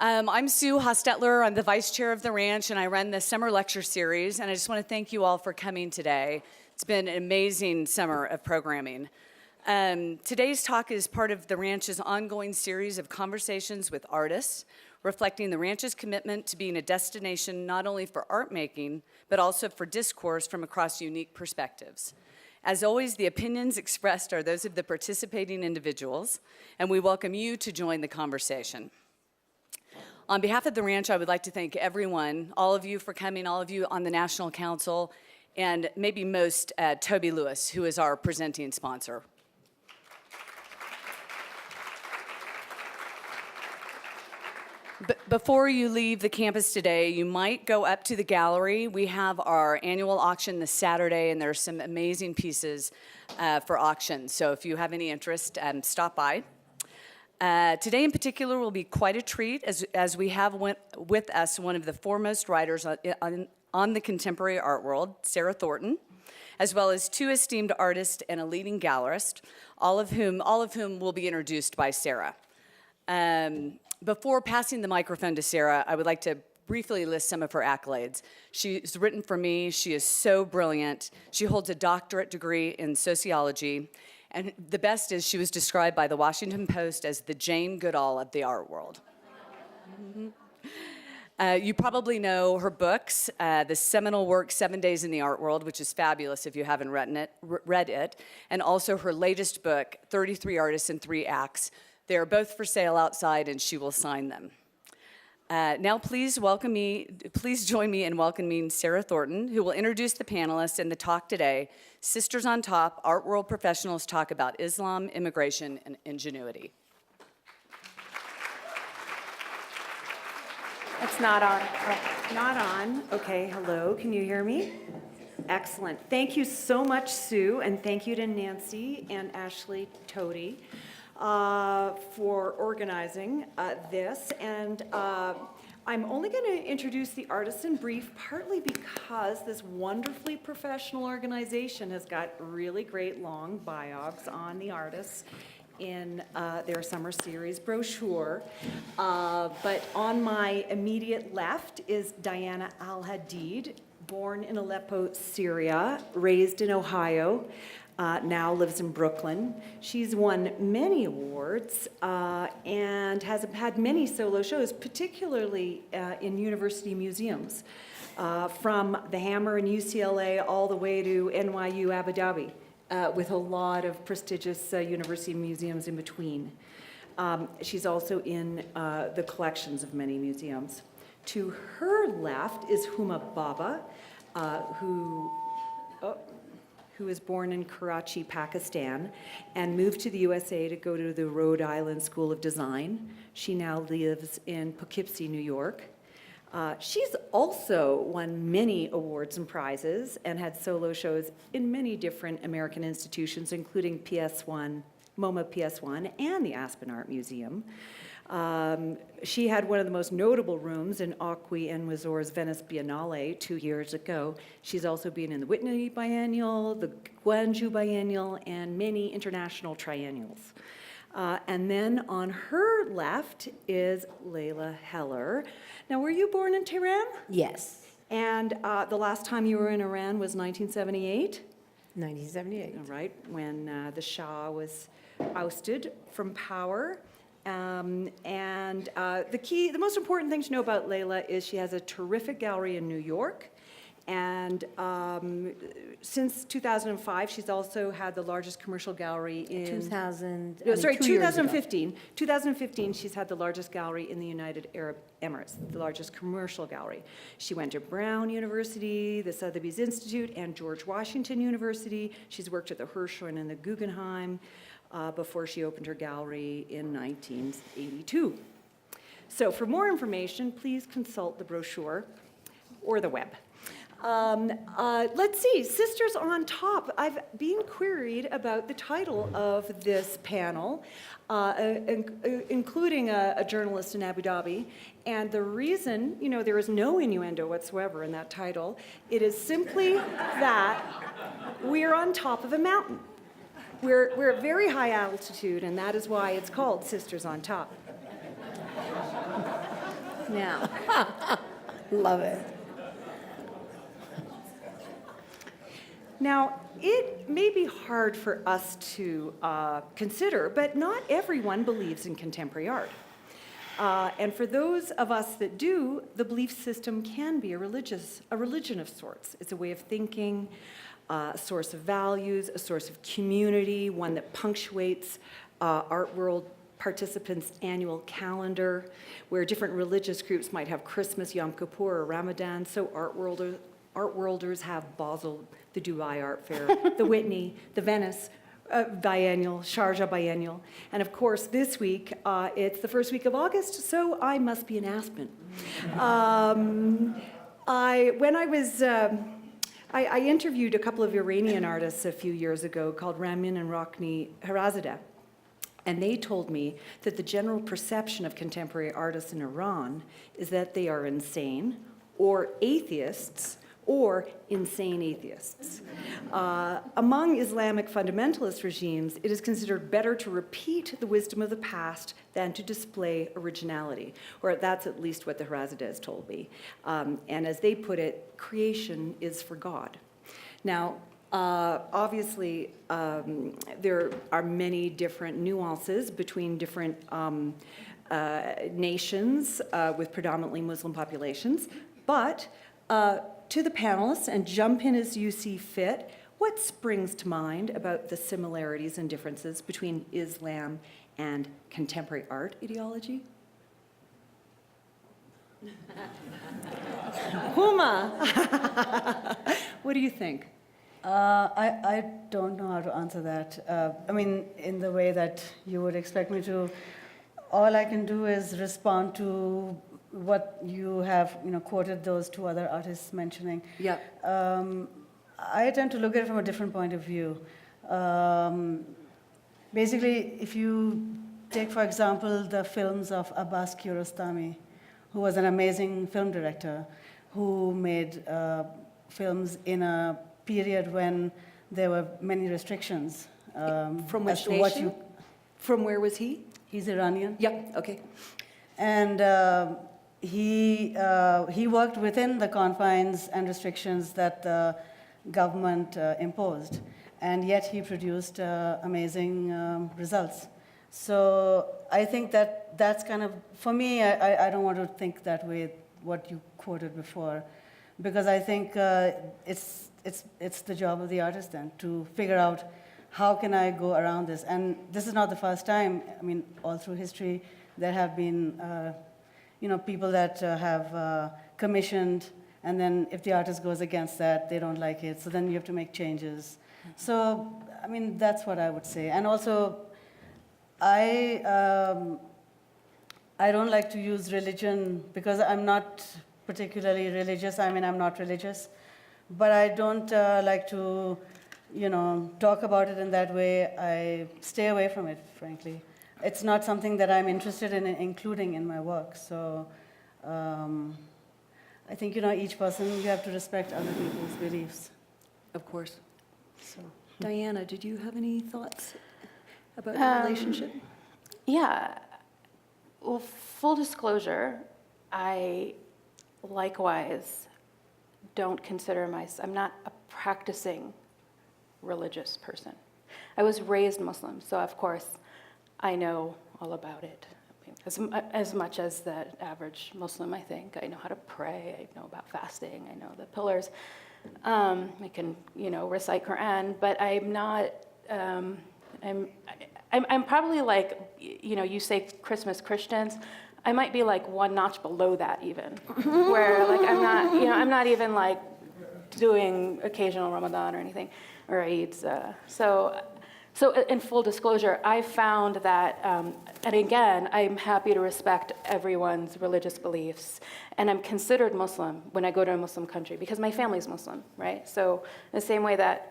I'm Sue Hostetler. I'm the vice chair of the ranch, and I run the summer lecture series. And I just want to thank you all for coming today. It's been an amazing summer of programming. Today's talk is part of the ranch's ongoing series of conversations with artists, reflecting the ranch's commitment to being a destination not only for art making, but also for discourse from across unique perspectives. As always, the opinions expressed are those of the participating individuals, and we welcome you to join the conversation. On behalf of the ranch, I would like to thank everyone, all of you for coming, all of you on the National Council, and maybe most Toby Lewis, who is our presenting sponsor. Before you leave the campus today, you might go up to the gallery. We have our annual auction this Saturday, and there's some amazing pieces for auction. So if you have any interest, stop by. Today in particular will be quite a treat as we have with us one of the foremost writers on the contemporary art world, Sarah Thornton, as well as two esteemed artists and a leading gallerist, all of whom will be introduced by Sarah. Before passing the microphone to Sarah, I would like to briefly list some of her accolades. She's written for me. She is so brilliant. She holds a doctorate degree in sociology. And the best is she was described by the Washington Post as the Jane Goodall of the art world. You probably know her books, the seminal work, 7 Days in the Art World, which is fabulous if you haven't read it, and also her latest book, 33 Artists in 3 Acts. They are both for sale outside, and she will sign them. Now please join me in welcoming Sarah Thornton, who will introduce the panelists in the talk today. Sisters on Top, Art World Professionals talk about Islam, immigration, and ingenuity. It's not on. Not on. Okay, hello, can you hear me? Excellent. Thank you so much, Sue, and thank you to Nancy and Ashley Toady for organizing this. And I'm only going to introduce the artists in brief, partly because this wonderfully professional organization has got really great long bios on the artists in their summer series brochure. But on my immediate left is Diana Al-Hadid, born in Aleppo, Syria, raised in Ohio, now lives in Brooklyn. She's won many awards and has had many solo shows, particularly in university museums, from the Hammer in UCLA all the way to NYU Abu Dhabi, with a lot of prestigious university museums in between. She's also in the collections of many museums. To her left is Huma Bhabha, who was born in Karachi, Pakistan, and moved to the USA to go to the Rhode Island School of Design. She now lives in Poughkeepsie, New York. She's also won many awards and prizes and had solo shows in many different American institutions, including PS1, MoMA PS1, and the Aspen Art Museum. She had one of the most notable rooms in Auqui and Wazor's Venice Biennale 2 years ago. She's also been in the Whitney Biennial, the Gwangju Biennial, and many international triennials. And then on her left is Leila Heller. Now, were you born in Tehran? Yes. And the last time you were in Iran was 1978? 1978. All right, when the Shah was ousted from power. The most important thing to know about Leila is she has a terrific gallery in New York. And since 2005, she's also had the largest commercial gallery in 2015. 2015, she's had the largest gallery in the United Arab Emirates, the largest commercial gallery. She went to Brown University, the Sotheby's Institute, and George Washington University. She's worked at the Hirshhorn and the Guggenheim before she opened her gallery in 1982. So for more information, please consult the brochure or the web. Let's see, Sisters on Top. I've been queried about the title of this panel, including a journalist in Abu Dhabi. And the reason, there is no innuendo whatsoever in that title. It is simply that we're on top of a mountain. We're at very high altitude, and that is why it's called Sisters on Top. Now, Love it. Now, it may be hard for us to consider, but not everyone believes in contemporary art. And for those of us that do, the belief system can be a religion of sorts. It's a way of thinking, a source of values, a source of community, one that punctuates art world participants' annual calendar, where different religious groups might have Christmas, Yom Kippur, or Ramadan. So art worlders have Basel, the Dubai Art Fair, the Whitney, the Venice biennial, Sharjah biennial. And of course, this week, it's the first week of August, so I must be in Aspen. I interviewed a couple of Iranian artists a few years ago called Ramin and Rokhni Harazadeh. And they told me that the general perception of contemporary artists in Iran is that they are insane or atheists or insane atheists. Among Islamic fundamentalist regimes, it is considered better to repeat the wisdom of the past than to display originality, or that's at least what the Harazadehs told me. And as they put it, creation is for God. Now, obviously, there are many different nuances between different nations with predominantly Muslim populations, but to the panelists, and jump in as you see fit, what springs to mind about the similarities and differences between Islam and contemporary art ideology? Huma, what do you think? I don't know how to answer that. I mean, in the way that you would expect me to. All I can do is respond to what you have, quoted those two other artists mentioning. Yeah. I tend to look at it from a different point of view. Basically, if you take, for example, the films of Abbas Kiarostami, who was an amazing film director, who made films in a period when there were many restrictions. From which as to what nation? From where was he? He's Iranian. Yep, okay. And he worked within the confines and restrictions that the government imposed, and yet he produced amazing results. So I think that that's kind of, for me, I don't want to think that way, what you quoted before, because I think it's the job of the artist then to figure out how can I go around this. And this is not the first time. I mean, all through history, there have been people that have commissioned, and then if the artist goes against that, they don't like it, so then you have to make changes. So, I mean, that's what I would say. And also, I don't like to use religion because I'm not particularly religious. I mean, I'm not religious, but I don't like to, talk about it in that way. I stay away from it, frankly. It's not something that I'm interested in including in my work. So I think, each person, you have to respect other people's beliefs. Of course. So. Diana, did you have any thoughts about the relationship? Yeah. Well, full disclosure, I likewise don't consider myself, I'm not a practicing religious person. I was raised Muslim, so of course I know all about it. As much as the average Muslim, I think. I know how to pray, I know about fasting, I know the pillars. I can, recite Quran, but I'm not, I'm probably like, you say Christmas Christians, I might be like one notch below that even, where like I'm not even like doing occasional Ramadan or anything, or Eids. So in full disclosure, I found that, and again, I'm happy to respect everyone's religious beliefs, and I'm considered Muslim when I go to a Muslim country because my family's Muslim, right? So the same way that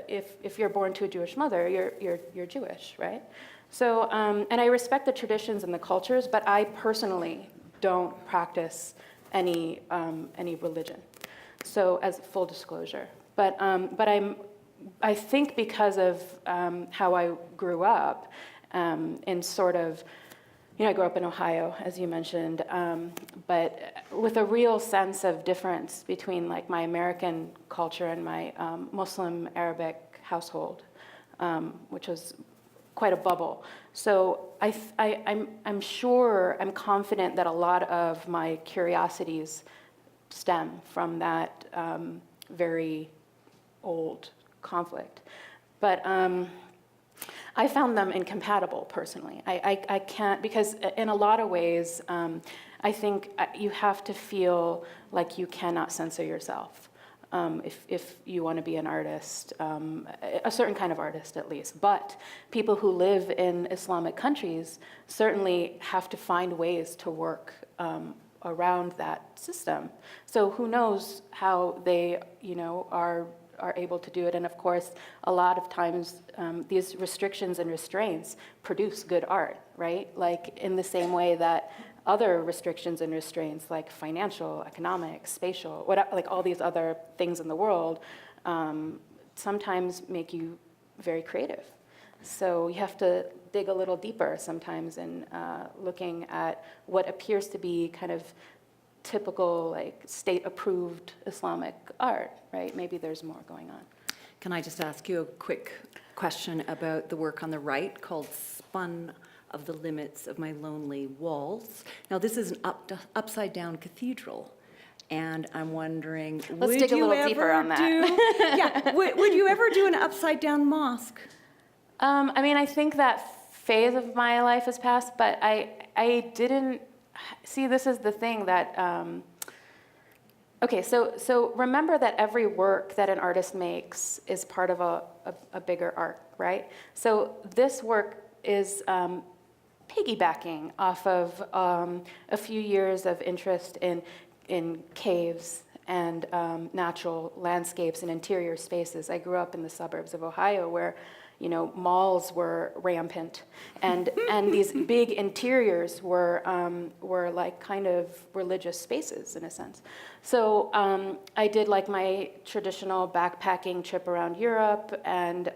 if you're born to a Jewish mother, you're Jewish, right? So and I respect the traditions and the cultures, but I personally don't practice any religion. So as full disclosure, but I think because of how I grew up in sort of I grew up in Ohio, as you mentioned, but with a real sense of difference between like my American culture and my Muslim Arabic household, which was quite a bubble. So I'm sure, I'm confident that a lot of my curiosities stem from that very old conflict. But I found them incompatible if I can't, because in a lot of ways, I think you have to feel like you cannot censor yourself if you want to be an artist, a certain kind of artist at least. But people who live in Islamic countries certainly have to find ways to work around that system. So who knows how they, are able to do it. And of course, a lot of times these restrictions and restraints produce good art, right? Like in the same way that other restrictions and restraints, like financial, economic, spatial, like all these other things in the world, sometimes make you very creative. So you have to dig a little deeper sometimes in looking at what appears to be kind of typical, like state-approved Islamic art, right? Maybe there's more going on. Can I just ask you a quick question about the work on the right called Spun of the Limits of My Lonely Walls? Now, this is an upside-down cathedral, and I'm wondering, Let's dig a little deeper on that. Would you ever do an upside-down mosque? I mean, I think that phase of my life has passed, but I didn't. See, this is the thing that, okay, so remember that every work that an artist makes is part of a bigger arc, right? So this work is piggybacking off of a few years of interest in caves and natural landscapes and interior spaces. I grew up in the suburbs of Ohio where malls were rampant, and these big interiors were like kind of religious spaces in a sense. So I did like my traditional backpacking trip around Europe, and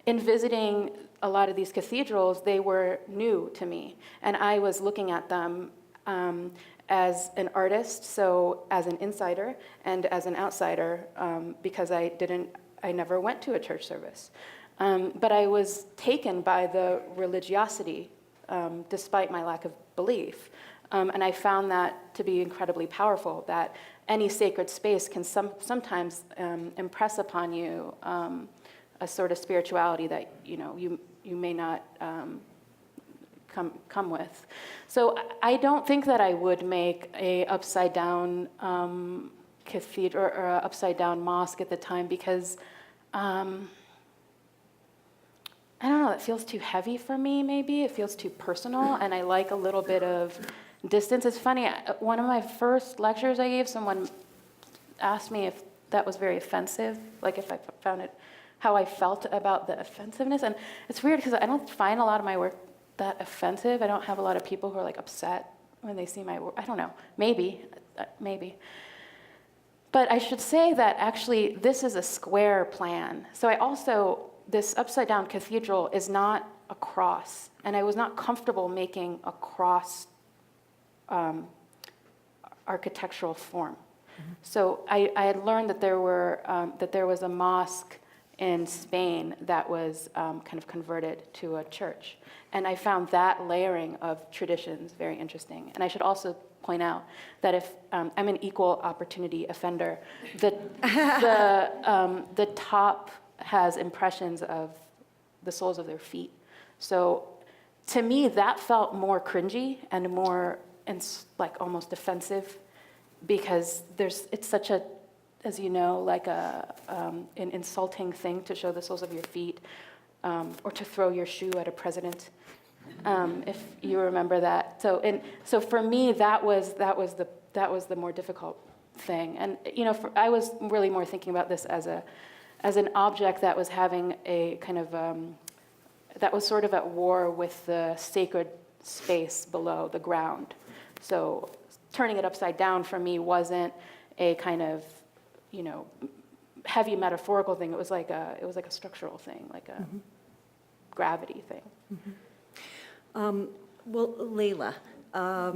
in visiting a lot of these cathedrals, they were new to me, and I was looking at them as an artist, so as an insider, and as an outsider, because I never went to a church service. But I was taken by the religiosity, despite my lack of belief. And I found that to be incredibly powerful, that any sacred space can sometimes impress upon you a sort of spirituality that you may not come with. So I don't think that I would make a upside down cathedral or a upside down mosque at the time, because I don't know, it feels too heavy for me, maybe. It feels too personal, and I like a little bit of distance. It's funny, one of my first lectures I gave, someone asked me if that was very offensive, like if I found it, how I felt about the offensiveness. And it's weird because I don't find a lot of my work that offensive. I don't have a lot of people who are like upset when they see my work. I don't know, maybe. But I should say that actually this is a square plan. So this upside-down cathedral is not a cross, and I was not comfortable making a cross architectural form. Mm-hmm. So I had learned that there was a mosque in Spain that was kind of converted to a church, and I found that layering of traditions very interesting. And I should also point out that if I'm an equal opportunity offender, the top has impressions of the soles of their feet. So to me, that felt more cringy and more like almost offensive, because it's such a, as you know, like an insulting thing to show the soles of your feet, or to throw your shoe at a president, if you remember that. So for me, that was the more difficult thing. And I was really more thinking about this as an object that was having a kind of, that was sort of at war with the sacred space below the ground. So turning it upside down for me wasn't a kind of, heavy metaphorical thing. It was like a structural thing, like a gravity thing. Mm-hmm. Well, Leila, I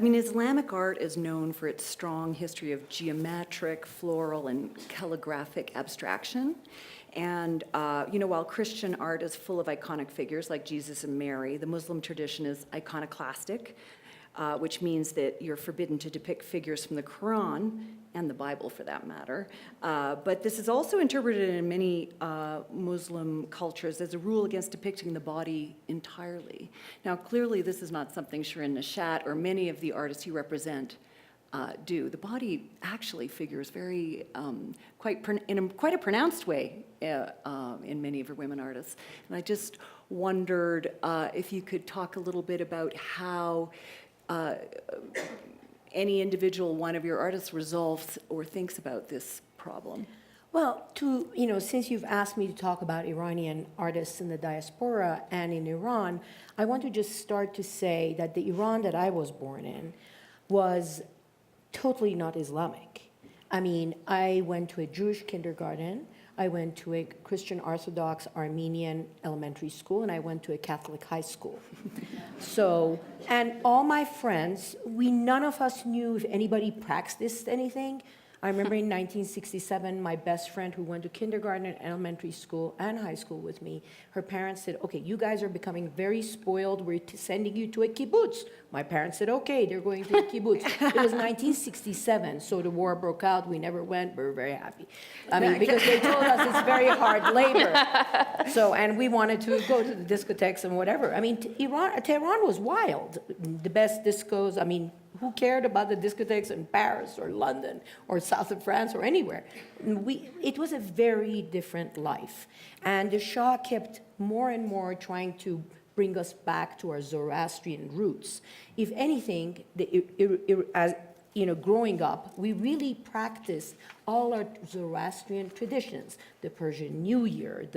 mean, Islamic art is known for its strong history of geometric, floral, and calligraphic abstraction. And, while Christian art is full of iconic figures like Jesus and Mary, the Muslim tradition is iconoclastic, which means that you're forbidden to depict figures from the Quran, and the Bible for that matter. But this is also interpreted in many Muslim cultures as a rule against depicting the body entirely. Now, clearly, this is not something Shirin Neshat or many of the artists you represent do. The body actually figures very, in quite a pronounced way in many of your women artists. And I just wondered if you could talk a little bit about how any individual one of your artists resolves or thinks about this problem. Well, since you've asked me to talk about Iranian artists in the diaspora and in Iran, I want to just start to say that the Iran that I was born in was totally not Islamic. I mean, I went to a Jewish kindergarten, I went to a Christian Orthodox Armenian elementary school, and I went to a Catholic high school. So, and all my friends, none of us knew if anybody practiced anything. I remember in 1967, my best friend who went to kindergarten and elementary school and high school with me, her parents said, okay, you guys are becoming very spoiled. We're sending you to a kibbutz. My parents said, okay, they're going to a kibbutz. It was 1967, so the war broke out. We never went. We were very happy. I mean, because they told us it's very hard labor. So, and we wanted to go to the discotheques and whatever. I mean, Tehran was wild. The best discos, I mean, who cared about the discotheques in Paris or London or south of France or anywhere? It was a very different life. And the Shah kept more and more trying to bring us back to our Zoroastrian roots. If anything, growing up, we really practiced all our Zoroastrian traditions, the Persian New Year,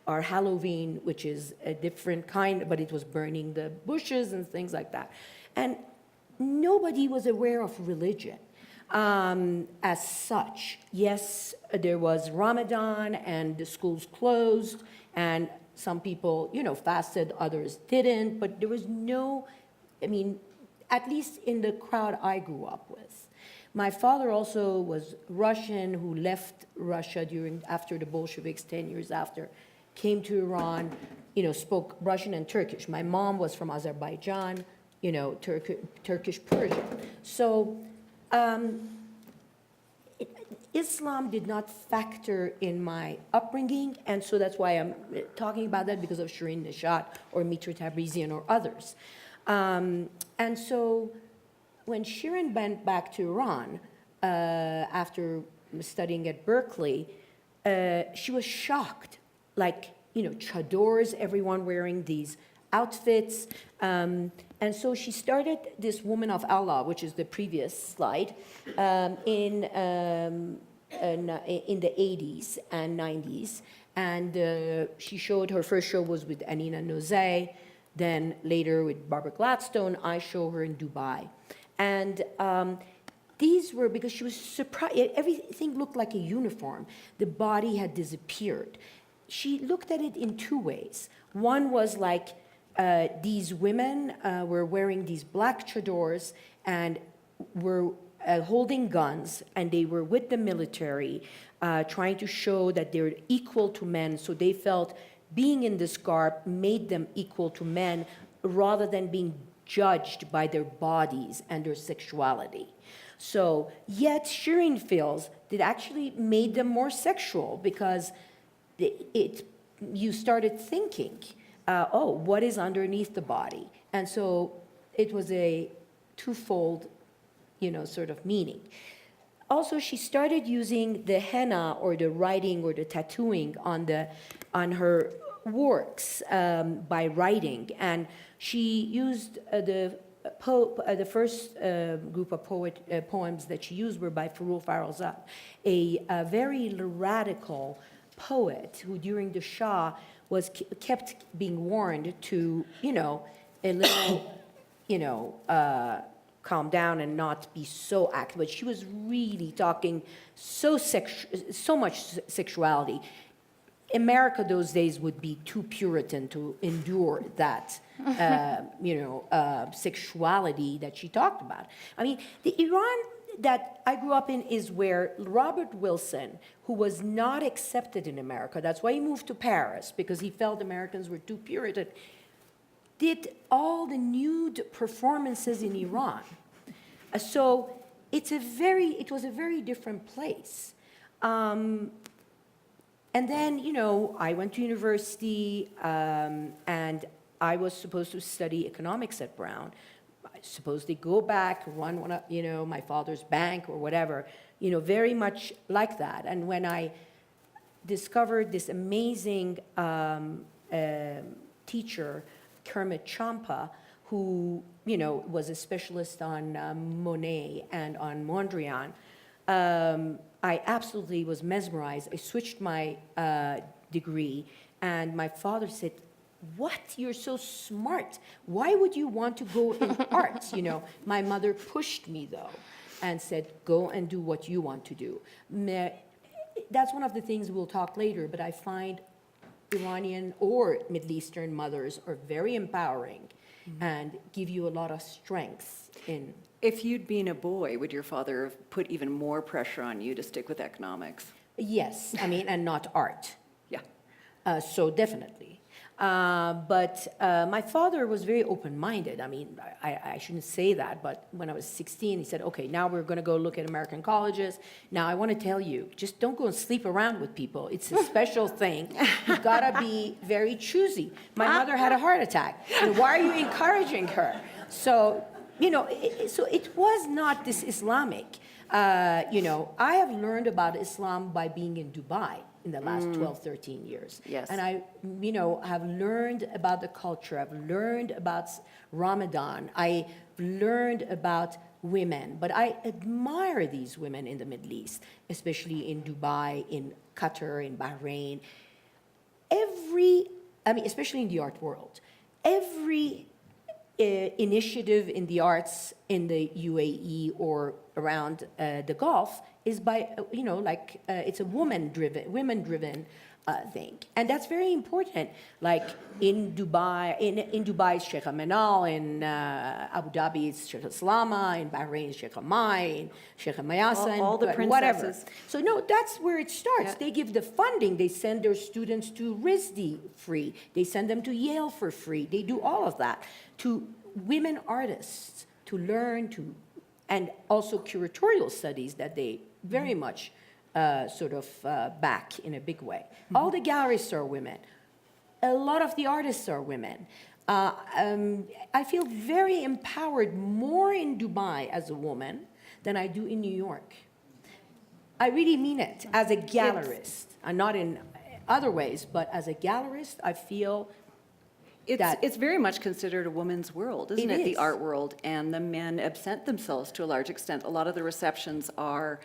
our Halloween, which is a different kind, but it was burning the bushes and things like that. And nobody was aware of religion as such. Yes, there was Ramadan and the schools closed and some people, fasted, others didn't, but there was at least in the crowd I grew up with. My father also was Russian, who left Russia after the Bolsheviks, 10 years after, came to Iran, spoke Russian and Turkish. My mom was from Azerbaijan, Turkish Persian. So Islam did not factor in my upbringing, and so that's why I'm talking about that, because of Shirin Neshat or Mitra Tabrizian or others. And so when Shirin went back to Iran after studying at Berkeley, she was shocked, chadors, everyone wearing these outfits. And so she started this Woman of Allah, which is the previous slide, in the 80s and 90s. And she showed, her first show was with Anina Nozay, then later with Barbara Gladstone. I show her in Dubai. And these were, because she was surprised, everything looked like a uniform. The body had disappeared. She looked at it in two ways. One was these women were wearing these black chadors and were holding guns, and they were with the military, trying to show that they're equal to men. So they felt being in this garb made them equal to men rather than being judged by their bodies and their sexuality. So, yet Shirin feels that actually made them more sexual, because you started thinking, what is underneath the body? And so it was a twofold, sort of meaning. Also, she started using the henna or the writing or the tattooing on her works by writing, and she used the first group of poems that she used were by Farul Faralzad, a very radical poet who during the Shah kept being warned to, a little, calm down and not be so active. But she was really talking so much sexuality. America those days would be too Puritan to endure that, sexuality that she talked about. I mean, the Iran that I grew up in is where Robert Wilson, who was not accepted in America, that's why he moved to Paris, because he felt Americans were too Puritan, did all the nude performances in Iran. So it was a very different place. And then, I went to university, and I was supposed to study economics at Brown. I suppose they go back, run one of, my father's bank or whatever, very much like that. And when I discovered this amazing teacher, Kermit Champa, who, was a specialist on Monet and on Mondrian, I absolutely was mesmerized. I switched my degree, and my father said, "What? You're so smart. Why would you want to go in arts?" My mother pushed me, though, and said, "Go and do what you want to do." That's one of the things we'll talk later, but I find Iranian or Middle Eastern mothers are very empowering and give you a lot of strength in. If you'd been a boy, would your father have put even more pressure on you to stick with economics? Yes, and not art. Yeah. So definitely. But my father was very open-minded. I mean, I shouldn't say that, but when I was 16, he said, "Okay, now we're going to go look at American colleges. Now, I want to tell you, just don't go and sleep around with people. It's a special thing. You've got to be very choosy." My mother had a heart attack. Why are you encouraging her? So, so it was not this Islamic. I have learned about Islam by being in Dubai in the last 12, 13 years. Yes. And I, have learned about the culture. I've learned about Ramadan. I learned about women. But I admire these women in the Middle East, especially in Dubai, in Qatar, in Bahrain. Especially in the art world. Every initiative in the arts in the UAE or around the Gulf is by, it's a women-driven thing. And that's very important. Like in Dubai, in Dubai it's Sheikh Manal, in Abu Dhabi it's Sheikh Salama, in Bahrain it's Sheikh Hamay, in Sheikh Mayasa, All the whatever. princesses. So no, that's where it starts. Yeah. They give the funding. They send their students to RISD free. They send them to Yale for free. They do all of that to women artists to learn to, and also curatorial studies that they very much back in a big way. All the gallerists are women. A lot of the artists are women. I feel very empowered more in Dubai as a woman than I do in New York. I really mean it, as a gallerist. Not in other ways, but as a gallerist, I feel It's very much considered a woman's world, isn't it? It The is. art world, and the men absent themselves to a large extent. A lot of the receptions are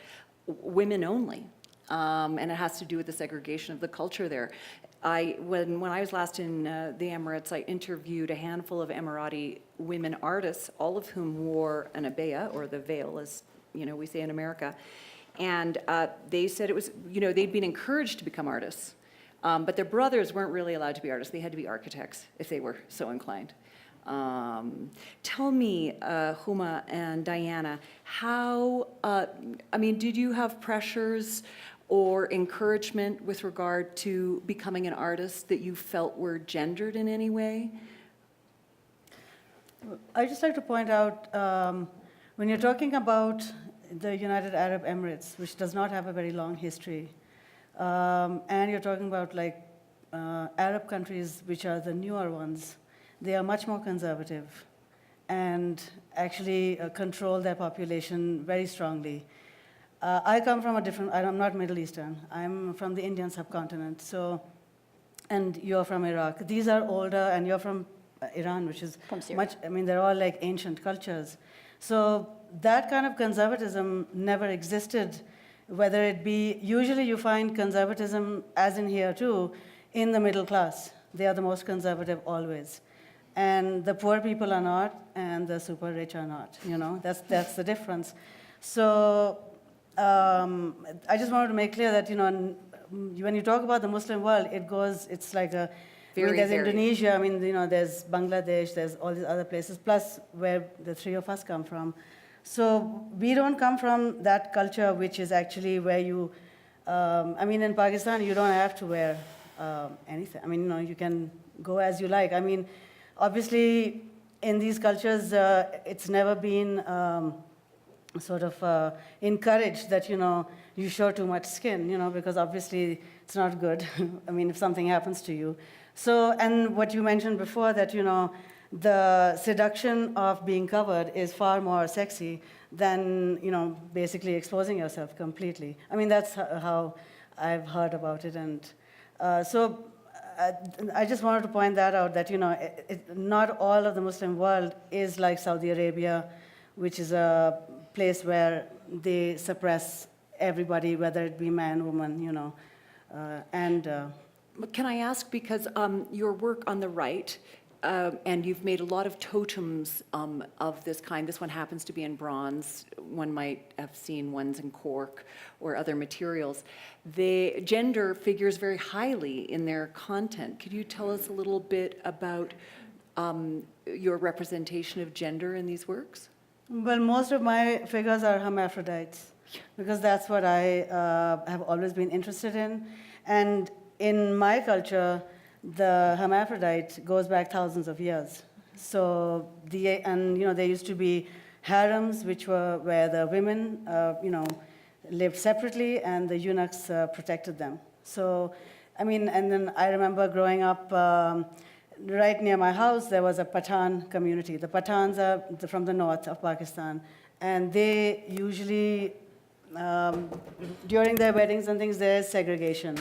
women only, and it has to do with the segregation of the culture there. When I was last in the Emirates, I interviewed a handful of Emirati women artists, all of whom wore an abaya, or the veil, as we say in America, and they said it was, they'd been encouraged to become artists. But their brothers weren't really allowed to be artists. They had to be architects if they were so inclined. Tell me, Huma and Diana, how, did you have pressures or encouragement with regard to becoming an artist that you felt were gendered in any way? I'd just like to point out, when you're talking about the United Arab Emirates, which does not have a very long history, and you're talking about Arab countries, which are the newer ones, they are much more conservative and actually control their population very strongly. I come from I'm not Middle Eastern, I'm from the Indian subcontinent, and you're from Iraq. These are older, and you're from Iran, which is From Syria. they're all like ancient cultures. So that kind of conservatism never existed. Whether it be, usually you find conservatism, as in here too, in the middle class. They are the most conservative always. And the poor people are not, and the super rich are not, that's the difference. So I just wanted to make clear that, when you talk about the Muslim world, it's like a, Very, there's very. Indonesia, there's Bangladesh, there's all these other places, plus where the three of us come from. So we don't come from that culture, which is actually where you, in Pakistan, you don't have to wear anything. You can go as you like. Obviously, in these cultures, it's never been sort of encouraged that, you show too much skin, because obviously it's not good, if something happens to you. So, and what you mentioned before, that, the seduction of being covered is far more sexy than, basically exposing yourself completely. That's how I've heard about it. And so I just wanted to point that out, that, not all of the Muslim world is like Saudi Arabia, which is a place where they suppress everybody, whether it be man, woman, But can I ask, because your work on the right, and you've made a lot of totems of this kind. This one happens to be in bronze. One might have seen ones in cork or other materials. The gender figures very highly in their content. Could you tell us a little bit about your representation of gender in these works? Well, most of my figures are hermaphrodites, because that's what I have always been interested in. And in my culture, the hermaphrodite goes back thousands of years. So there used to be harems, which were where the women, lived separately, and the eunuchs protected them. So, and then I remember growing up right near my house. There was a Pathan community. The Pathans are from the north of Pakistan, and they usually, during their weddings and things, there's segregation.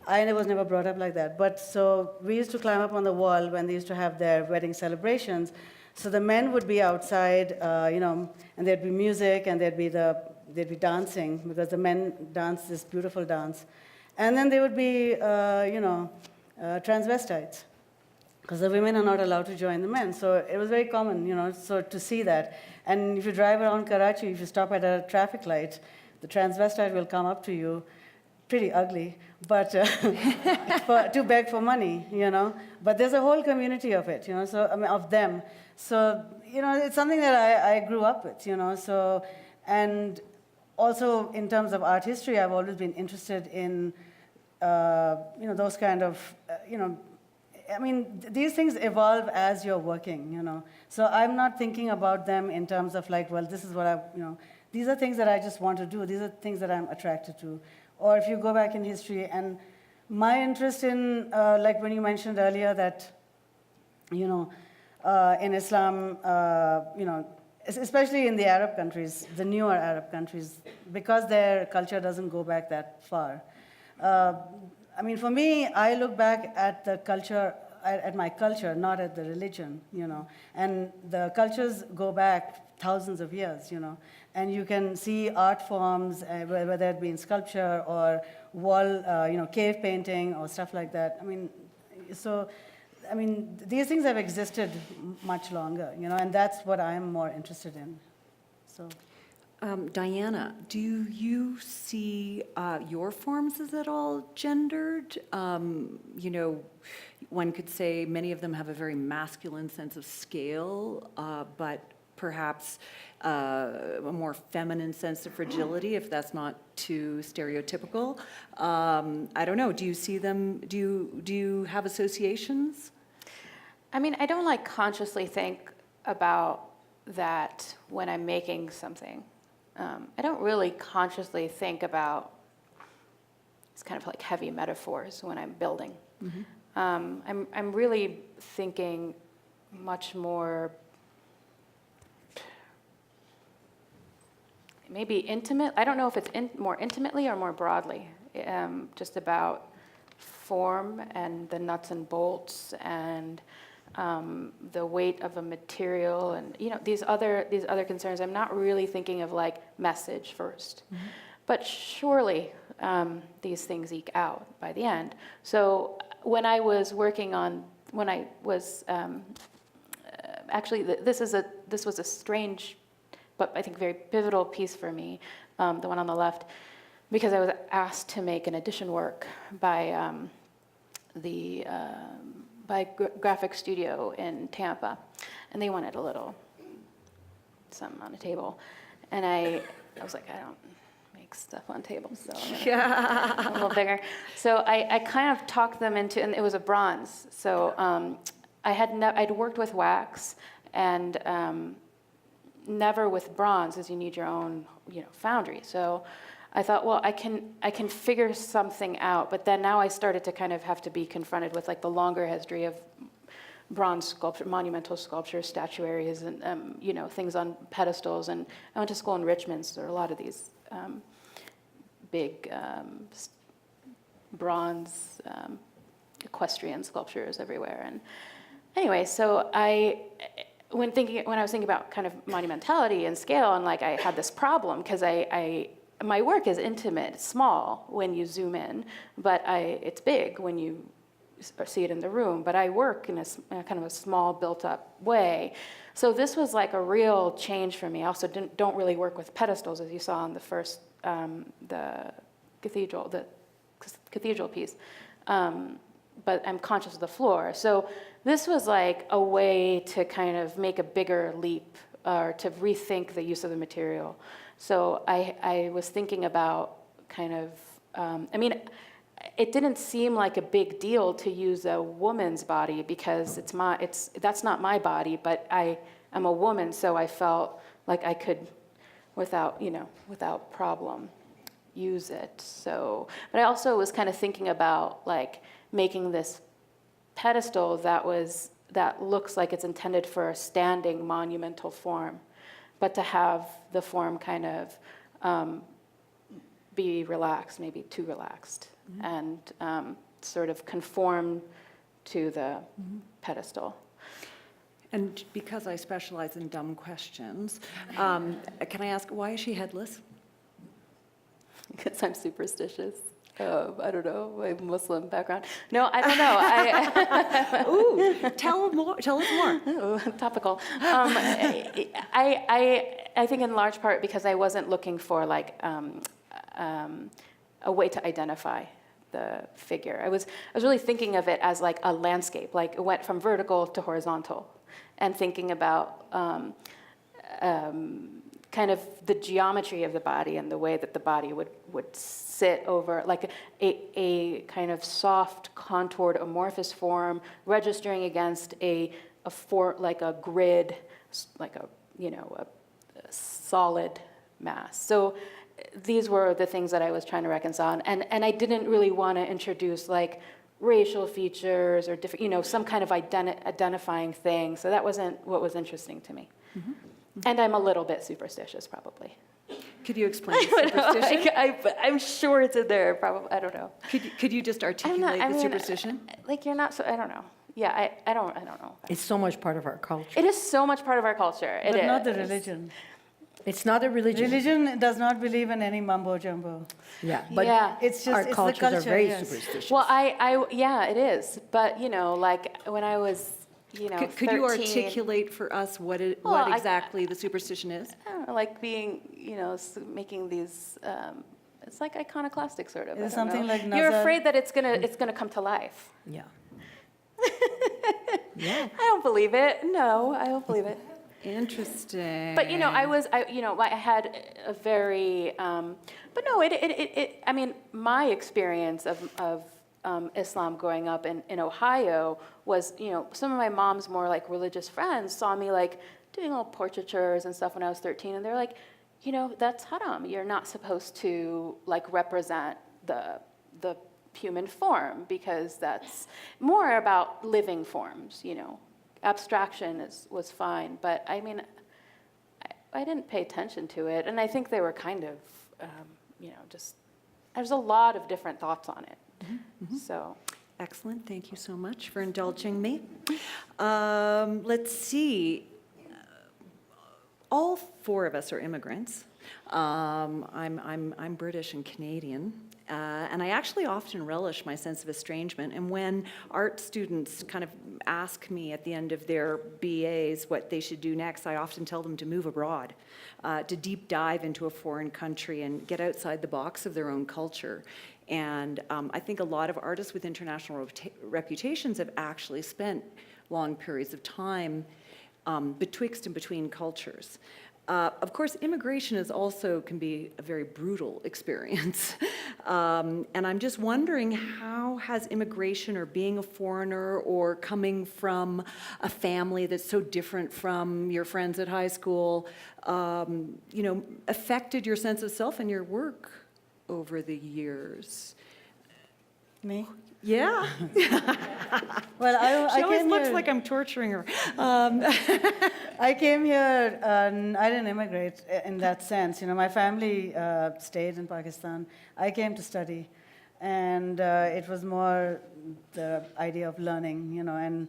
I was never brought up like that. But so we used to climb up on the wall when they used to have their wedding celebrations. So the men would be outside, and there'd be music, and they'd be dancing, because the men dance this beautiful dance. And then they would be, transvestites, because the women are not allowed to join the men. So it was very common, so to see that. And if you drive around Karachi, if you stop at a traffic light, the transvestite will come up to you, pretty ugly, but to beg for money, But there's a whole community of it, so of them. So it's something that I grew up with, So, and also in terms of art history, I've always been interested in, those kind of, these things evolve as you're working, So I'm not thinking about them in terms of like, well, this is what these are things that I just want to do. These are things that I'm attracted to. Or if you go back in history, and my interest in, like when you mentioned earlier that, in Islam, especially in the Arab countries, the newer Arab countries, because their culture doesn't go back that far. For me, I look back at the culture, at my culture, not at the religion, And the cultures go back thousands of years, And you can see art forms, whether it be in sculpture or wall, cave painting or stuff like that. These things have existed much longer, and that's what I'm more interested in. So. Diana, do you see your forms as at all gendered? One could say many of them have a very masculine sense of scale, but perhaps a more feminine sense of fragility, if that's not too stereotypical. I don't know. Do you see them? Do you have associations? I don't consciously think about that when I'm making something. I don't really consciously think about, it's kind of like heavy metaphors when I'm building. Mm-hmm. I'm really thinking much more, maybe intimate. I don't know if it's more intimately or more broadly, just about form and the nuts and bolts and the weight of a material and these other concerns. I'm not really thinking of message first, mm-hmm. But surely these things eke out by the end. So when I was actually this was a strange, but I think very pivotal piece for me, the one on the left, because I was asked to make an addition work by graphic studio in Tampa, and they wanted a little something on a table, and I was like, I don't make stuff on tables, so I'm a little bigger. So I kind of talked them into, and it was a bronze. So I'd worked with wax, and never with bronze, as you need your own, foundry. So I thought, well, I can figure something out. But then now I started to kind of have to be confronted with like the longer history of bronze sculpture, monumental sculpture, statuaries, and things on pedestals. And I went to school in Richmond, so there are a lot of these big bronze equestrian sculptures everywhere. And anyway, so when I was thinking about kind of monumentality and scale, and like I had this problem because my work is intimate, it's small when you zoom in, but it's big when you see it in the room. But I work in a kind of a small, built-up way. So this was like a real change for me. I also don't really work with pedestals, as you saw on the first the cathedral piece. But I'm conscious of the floor. So this was like a way to kind of make a bigger leap or to rethink the use of the material. So I was thinking about kind of, it didn't seem like a big deal to use a woman's body because that's not my body, but I am a woman, so I felt like I could, without problem, use it. So, but I also was kind of thinking about like making this pedestal that looks like it's intended for a standing monumental form, but to have the form kind of be relaxed, maybe too relaxed, and sort of conform to the pedestal. And because I specialize in dumb questions, can I ask, why is she headless? Because I'm superstitious. I don't know, my Muslim background. No, I don't know. Ooh, tell us more. Ooh, topical. I think in large part because I wasn't looking for like a way to identify the figure. I was really thinking of it as like a landscape, like it went from vertical to horizontal, and thinking about kind of the geometry of the body and the way that the body would sit over, like a kind of soft, contoured, amorphous form, registering against a grid, like a solid mass. So these were the things that I was trying to reconcile, and I didn't really want to introduce like racial features or different, some kind of identifying thing. So that wasn't what was interesting to me. Mm-hmm. And I'm a little bit superstitious, probably. Could you explain superstition? I'm sure it's in there, probably. I don't know. Could you just articulate the superstition? Like you're not so. I don't know. Yeah, I don't know. It's so much part of our culture. It is so much part of our culture. But not the religion. It's not a religion. Religion does not believe in any mumbo jumbo. Yeah, but It's just our it's cultures the culture, are very yes. superstitious. Well, yeah, it is. But like when I was, Could you 13, articulate for us what exactly the superstition is? I don't know, like being, making these. It's like iconoclastic, sort of. Is it I don't something know. like You're Nazar? afraid that it's gonna come to life. Yeah. Yeah. I don't believe it. No, I don't believe it. Interesting. But I had a very, but no, I mean, my experience of Islam growing up in Ohio was, some of my mom's more like religious friends saw me like doing little portraitures and stuff when I was 13, and they're like, that's haram. You're not supposed to like represent the human form because that's more about living forms, Abstraction was fine, but I mean, I didn't pay attention to it, and I think they were kind of, just there's a lot of different thoughts on it. Mm-hmm. So, excellent. Thank you so much for indulging me. Let's see. All four of us are immigrants. I'm British and Canadian. And I actually often relish my sense of estrangement. And when art students kind of ask me at the end of their BAs what they should do next, I often tell them to move abroad, to deep dive into a foreign country and get outside the box of their own culture. And I think a lot of artists with international reputations have actually spent long periods of time betwixt and between cultures. Of course, immigration can be a very brutal experience. And I'm just wondering, how has immigration or being a foreigner or coming from a family that's so different from your friends at high school, affected your sense of self and your work over the years? Me? Yeah. Well, I She always came looks here, like I'm torturing her. I came here, I didn't immigrate in that sense. My family stayed in Pakistan. I came to study, and it was more the idea of learning, and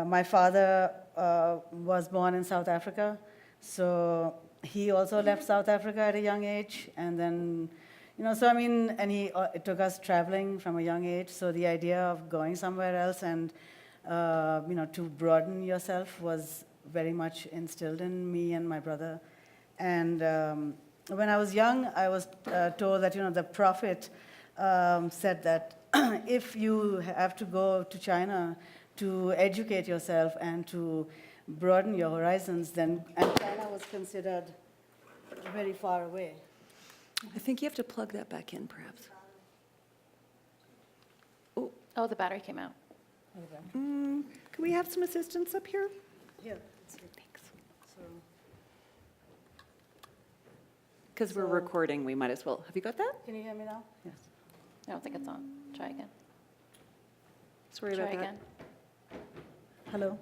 my father was born in South Africa, so he also left South Africa at a young age, and then and it took us traveling from a young age. So the idea of going somewhere else and, to broaden yourself was very much instilled in me and my brother. And when I was young, I was told that, the Prophet said that if you have to go to China to educate yourself and to broaden your horizons, and China was considered very far away. I think you have to plug that back in, perhaps. Oh, the battery came out. Can we have some assistance up here? Here. Thanks. So, Because we're recording, we might as well. Have you got that? can you hear me now? Yes. I don't think it's on. Try again. Sorry Try about that. again. Hello?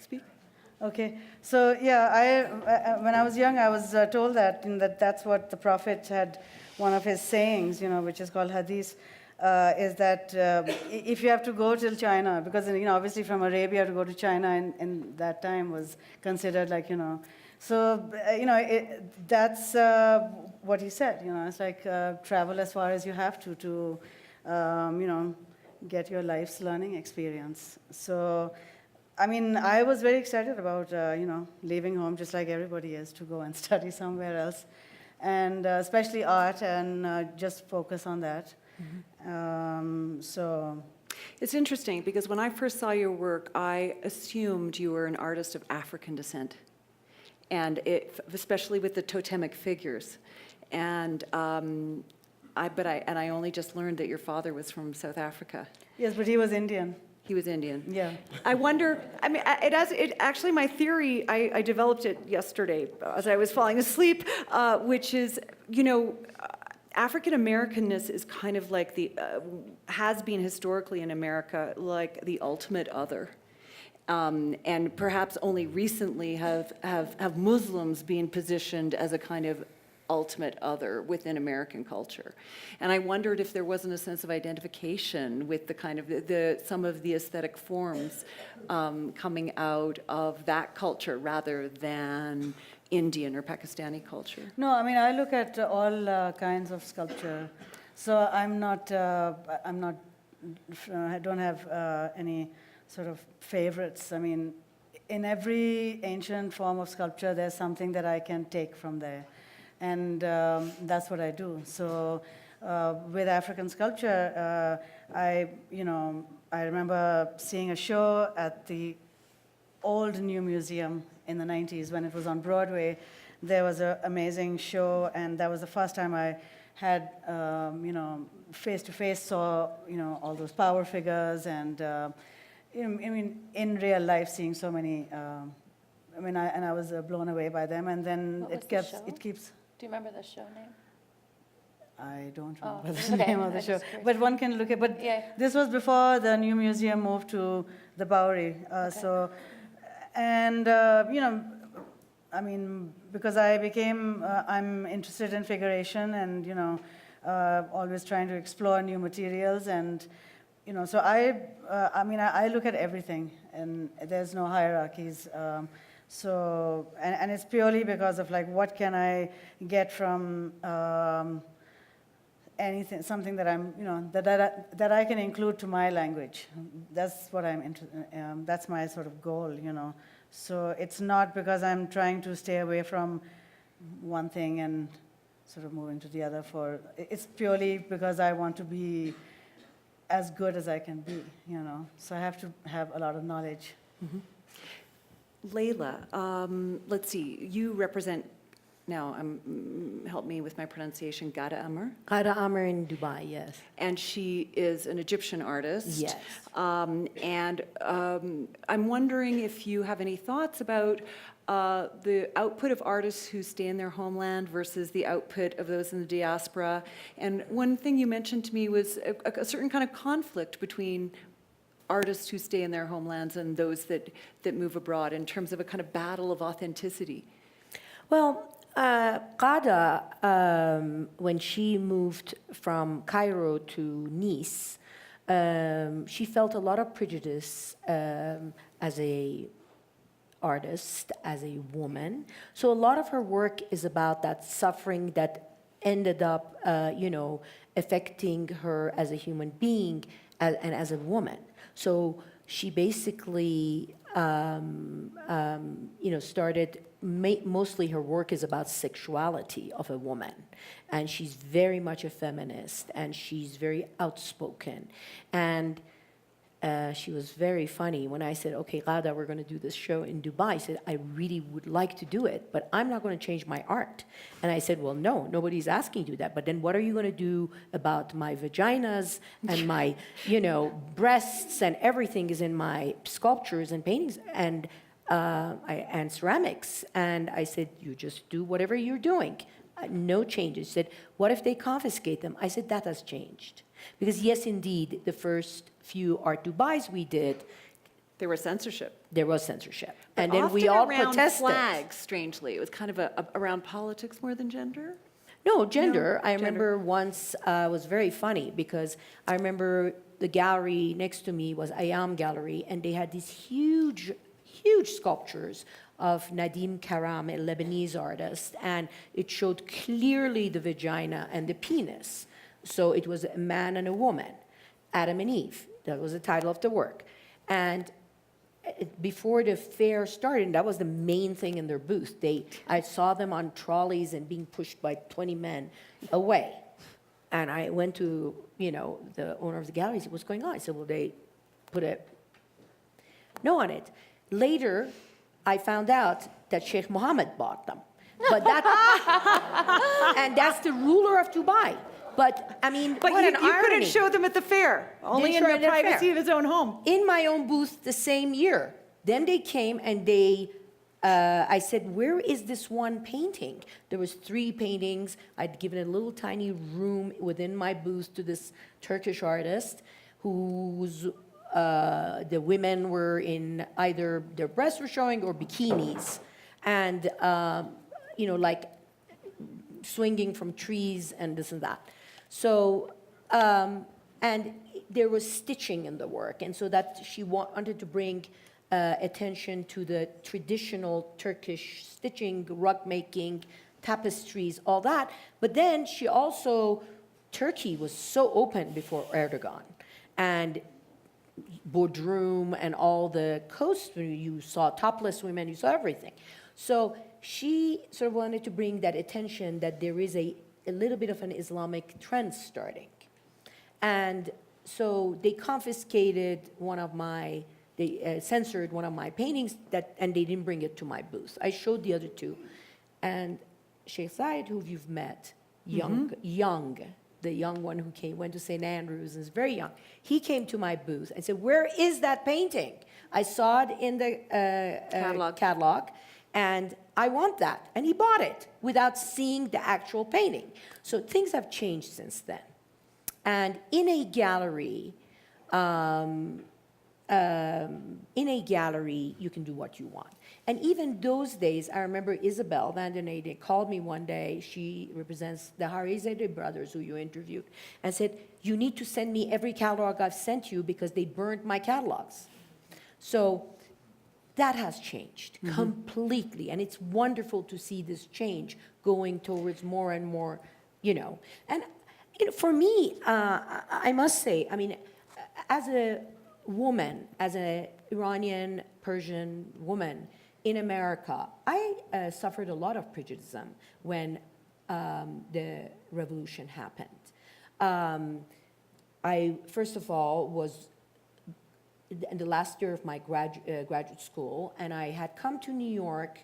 Speak. Okay, so when I was young, I was told that that's what the Prophet had, one of his sayings, which is called hadith, is that if you have to go till China, because obviously from Arabia to go to China in that time was considered like so that's what he said. It's like travel as far as you have to get your life's learning experience. So. I was very excited about, leaving home just like everybody is to go and study somewhere else, and especially art, and just focus on that. So. It's interesting because when I first saw your work, I assumed you were an artist of African descent, and especially with the totemic figures. And I only just learned that your father was from South Africa. Yes, but he was Indian. He was Indian. Yeah. I wonder, actually my theory, I developed it yesterday as I was falling asleep, which is, African Americanness is kind of like has been historically in America like the ultimate other. And perhaps only recently have Muslims been positioned as a kind of ultimate other within American culture. And I wondered if there wasn't a sense of identification with the kind of some of the aesthetic forms coming out of that culture rather than Indian or Pakistani culture. No, I look at all kinds of sculpture. So I don't have any sort of favorites. In every ancient form of sculpture, there's something that I can take from there. And that's what I do. So with African sculpture, I remember seeing a show at the old New Museum in the 90s when it was on Broadway. There was an amazing show, and that was the first time I had, face-to-face saw, all those power figures, and in real life seeing so many. I was blown away by them, and then What was it the show? keeps. Do you remember the show name? I don't Oh, remember the okay. name of I the was show, just curious. but one can look at. But Yeah. this was before the new museum moved to the Bowery. So, and because I'm interested in figuration, and always trying to explore new materials, and so I look at everything, and there's no hierarchies. So, and it's purely because of like, what can I get from anything, something that I'm, that I can include to my language. That's what that's my sort of goal, So it's not because I'm trying to stay away from one thing and sort of moving to the other it's purely because I want to be as good as I can be, So I have to have a lot of knowledge. Leila, let's see, you represent, now, help me with my pronunciation, Ghada Amr, Qara Amr in Dubai, yes. and she is an Egyptian artist. Yes. I'm wondering if you have any thoughts about the output of artists who stay in their homeland versus the output of those in the diaspora. And one thing you mentioned to me was a certain kind of conflict between artists who stay in their homelands and those that move abroad in terms of a kind of battle of authenticity. Well, Qada, when she moved from Cairo to Nice, she felt a lot of prejudice as a artist, as a woman. So a lot of her work is about that suffering that ended up, affecting her as a human being and as a woman. So she basically, started, mostly her work is about sexuality of a woman. And she's very much a feminist, and she's very outspoken. And she was very funny when I said, okay, Ghada, we're going to do this show in Dubai. I said, I really would like to do it, but I'm not going to change my art. And I said, well, no, nobody's asking you that. But then what are you going to do about my vaginas and my, breasts and everything is in my sculptures and paintings and ceramics? And I said, you just do whatever you're doing. No changes. She said, what if they confiscate them? I said, that has changed. Because yes, indeed, the first few Art Dubais we did, There was censorship. there was censorship. But And then we often all around protested. flags, strangely. It was kind of around politics more than gender. No, gender. I gender. remember once was very funny because I remember the gallery next to me was Ayam Gallery, and they had these huge, huge sculptures of Nadim Karam, a Lebanese artist, and it showed clearly the vagina and the penis. So it was a man and a woman, Adam and Eve. That was the title of the work. And before the fair started, and that was the main thing in their booth. I saw them on trolleys and being pushed by 20 men away. And I went to, the owner of the gallery, said, what's going on? I said, well, they put a no on it. Later, I found out that Sheikh Mohammed bought them. But and that's the ruler of Dubai. But, I mean, But what you an irony. couldn't show them at the fair, only in show the it at the fair. privacy of his own home. In my own booth the same year. Then they came and I said, where is this one painting? There was 3 paintings. I'd given a little tiny room within my booth to this Turkish artist whose the women were in either their breasts were showing or bikinis. And, like swinging from trees and this and that. So, and there was stitching in the work. And so that she wanted to bring attention to the traditional Turkish stitching, rug making, tapestries, all that. But then she also, Turkey was so open before Erdogan. And Bodrum and all the coast, you saw topless women, you saw everything. So she sort of wanted to bring that attention that there is a little bit of an Islamic trend starting. And so they confiscated they censored one of my paintings and they didn't bring it to my booth. I showed the other 2. And Sheikh Zayed, who you've met, young, the young one who went to St. Andrews and is very young, he came to my booth and said, where is that painting? I saw it in the catalog, and I want that. And he bought it without seeing the actual painting. So things have changed since then. And in a gallery, you can do what you want. And even those days, I remember Isabel van der Neyde called me one day. She represents the Harizadeh brothers who you interviewed, and said, you need to send me every catalog I've sent you because they burned my catalogs. So That has changed completely, and it's wonderful to see this change going towards more and more, And for me, I must say, I mean, as a woman, as an Iranian Persian woman in America, I suffered a lot of prejudice when the revolution happened. I, first of all, was in the last year of my graduate school, and I had come to New York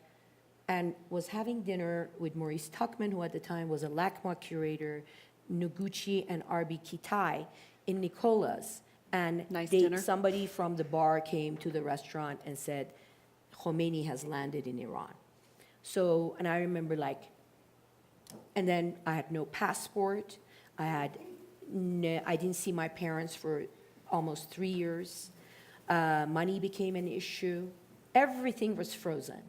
and was having dinner with Maurice Tuckman, who at the time was a LACMA curator, Noguchi and Arbi Kitai in Nicola's. And Nice dinner. somebody from the bar came to the restaurant and said, Khomeini has landed in Iran. So, and I remember and then I had no passport. I didn't see my parents for almost 3 years. Money became an issue. Everything was frozen.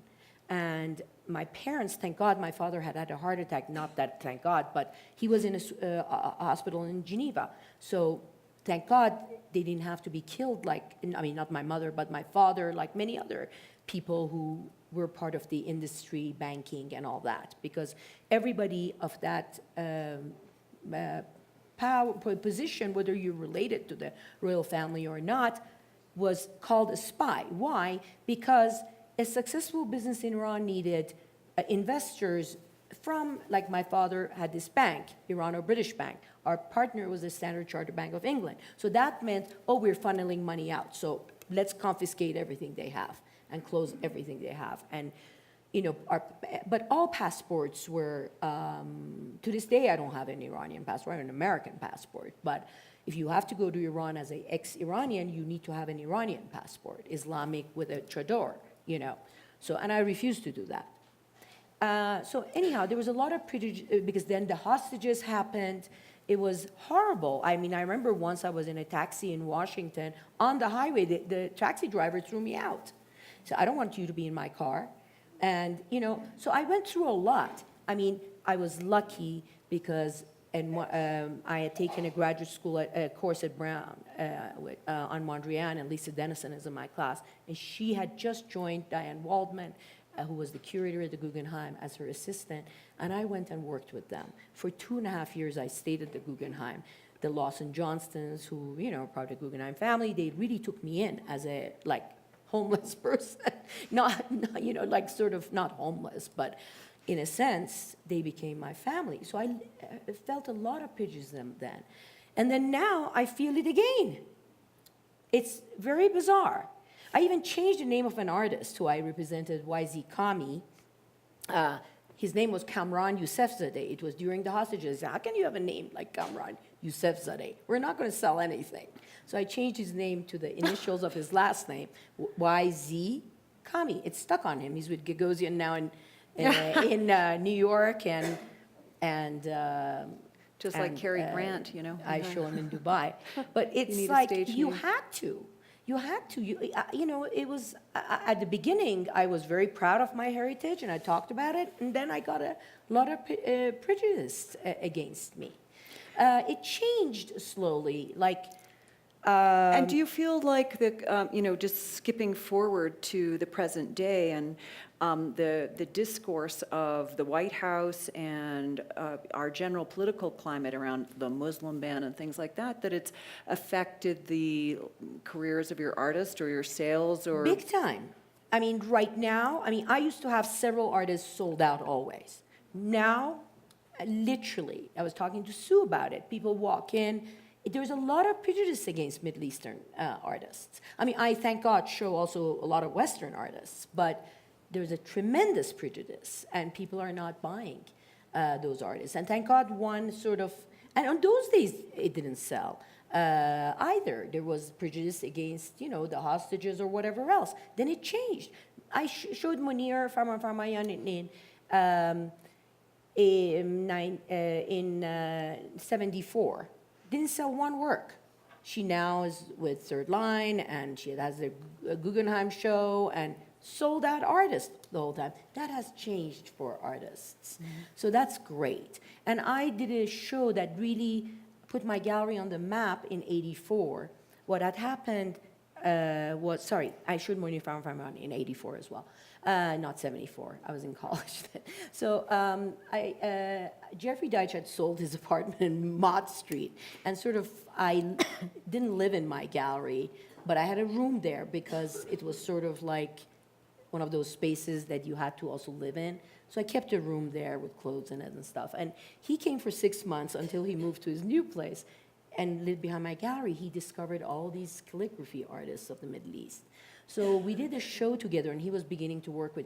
And my parents, thank God, my father had a heart attack, not that thank God, but he was in a hospital in Geneva. So thank God they didn't have to be killed not my mother, but my father, like many other people who were part of the industry, banking and all that, because everybody of that position, whether you're related to the royal family or not, was called a spy. Why? Because a successful business in Iran needed investors from, like my father had this bank, Irano-British Bank. Our partner was the Standard Chartered Bank of England. So that meant, we're funneling money out, so let's confiscate everything they have and close everything they have. And, but all passports were, to this day, I don't have an Iranian passport, I have an American passport, but if you have to go to Iran as an ex-Iranian, you need to have an Iranian passport, Islamic with a chador, So, and I refuse to do that. So anyhow, there was a lot of prejudice, because then the hostages happened. It was horrible. I mean, I remember once I was in a taxi in Washington. On the highway, the taxi driver threw me out. So I don't want you to be in my car. And, so I went through a lot. I mean, I was lucky because I had taken a graduate school course at Brown on Mondrian, and Lisa Dennison is in my class. And she had just joined Diane Waldman, who was the curator at the Guggenheim, as her assistant. And I went and worked with them. For 2.5 years, I stayed at the Guggenheim. The Lawson Johnstons, who, part of the Guggenheim family, they really took me in as a, homeless person. not, sort of not homeless, but in a sense, they became my family. So I felt a lot of prejudice then. And then now I feel it again. It's very bizarre. I even changed the name of an artist who I represented, YZ Kami. His name was Kamran Yousefzadeh. It was during the hostages. How can you have a name like Kamran Yousefzadeh? We're not going to sell anything. So I changed his name to the initials of his last name, YZ Kami. It's stuck on him. He's with Gagosian now in New York and Just like Cary Grant, I show him in Dubai. But it's need a like stage you name. had to. It was, at the beginning, I was very proud of my heritage, and I talked about it, and then I got a lot of prejudice against me. It changed slowly, And do you feel like just skipping forward to the present day and the discourse of the White House and our general political climate around the Muslim ban and things like that, that it's affected the careers of your artist or your sales or? Big time. I mean, right now, I used to have several artists sold out always. Now, literally, I was talking to Sue about it. People walk in. There's a lot of prejudice against Middle Eastern artists. I thank God, show also a lot of Western artists, but there's a tremendous prejudice, and people are not buying those artists. And thank God one sort of, and on those days, it didn't sell either. There was prejudice against, the hostages or whatever else. Then it changed. I showed Munir Farmayan in 74. Didn't sell one work. She now is with Third Line, and she has a Guggenheim show, and sold out artists the whole time. That has changed for artists. Mm-hmm. So that's great. And I did a show that really put my gallery on the map in '84. What had happened, I showed Morning Farm in 84 as well, not 74. I was in college then. So Jeffrey Deitch had sold his apartment in Mott Street, and sort of I didn't live in my gallery, but I had a room there because it was sort of like one of those spaces that you had to also live in. So I kept a room there with clothes in it and stuff. And he came for 6 months until he moved to his new place and lived behind my gallery. He discovered all these calligraphy artists of the Middle East. So we did a show together, and he was beginning to work with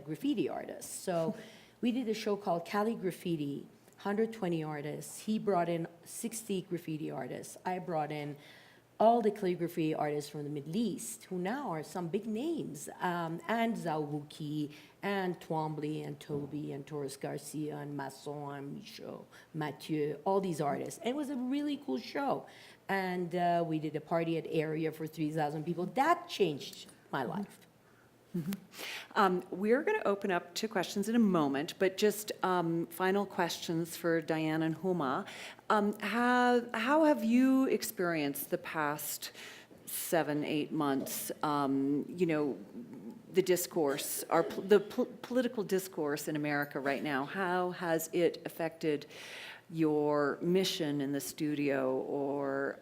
graffiti artists. So we did a show called Cali Graffiti, 120 artists. He brought in 60 graffiti artists. I brought in all the calligraphy artists from the Middle East, who now are some big names, and Zawuki, and Twombly, and Toby, and Torres Garcia, and Masson, and Michaud, Mathieu, all these artists. And it was a really cool show. And we did a party at Area for 3,000 people. That changed my life. We're going to open up to questions in a moment, but just final questions for Diana and Huma. How have you experienced the past 7-8 months, the discourse, the political discourse in America right now? How has it affected your mission in the studio, or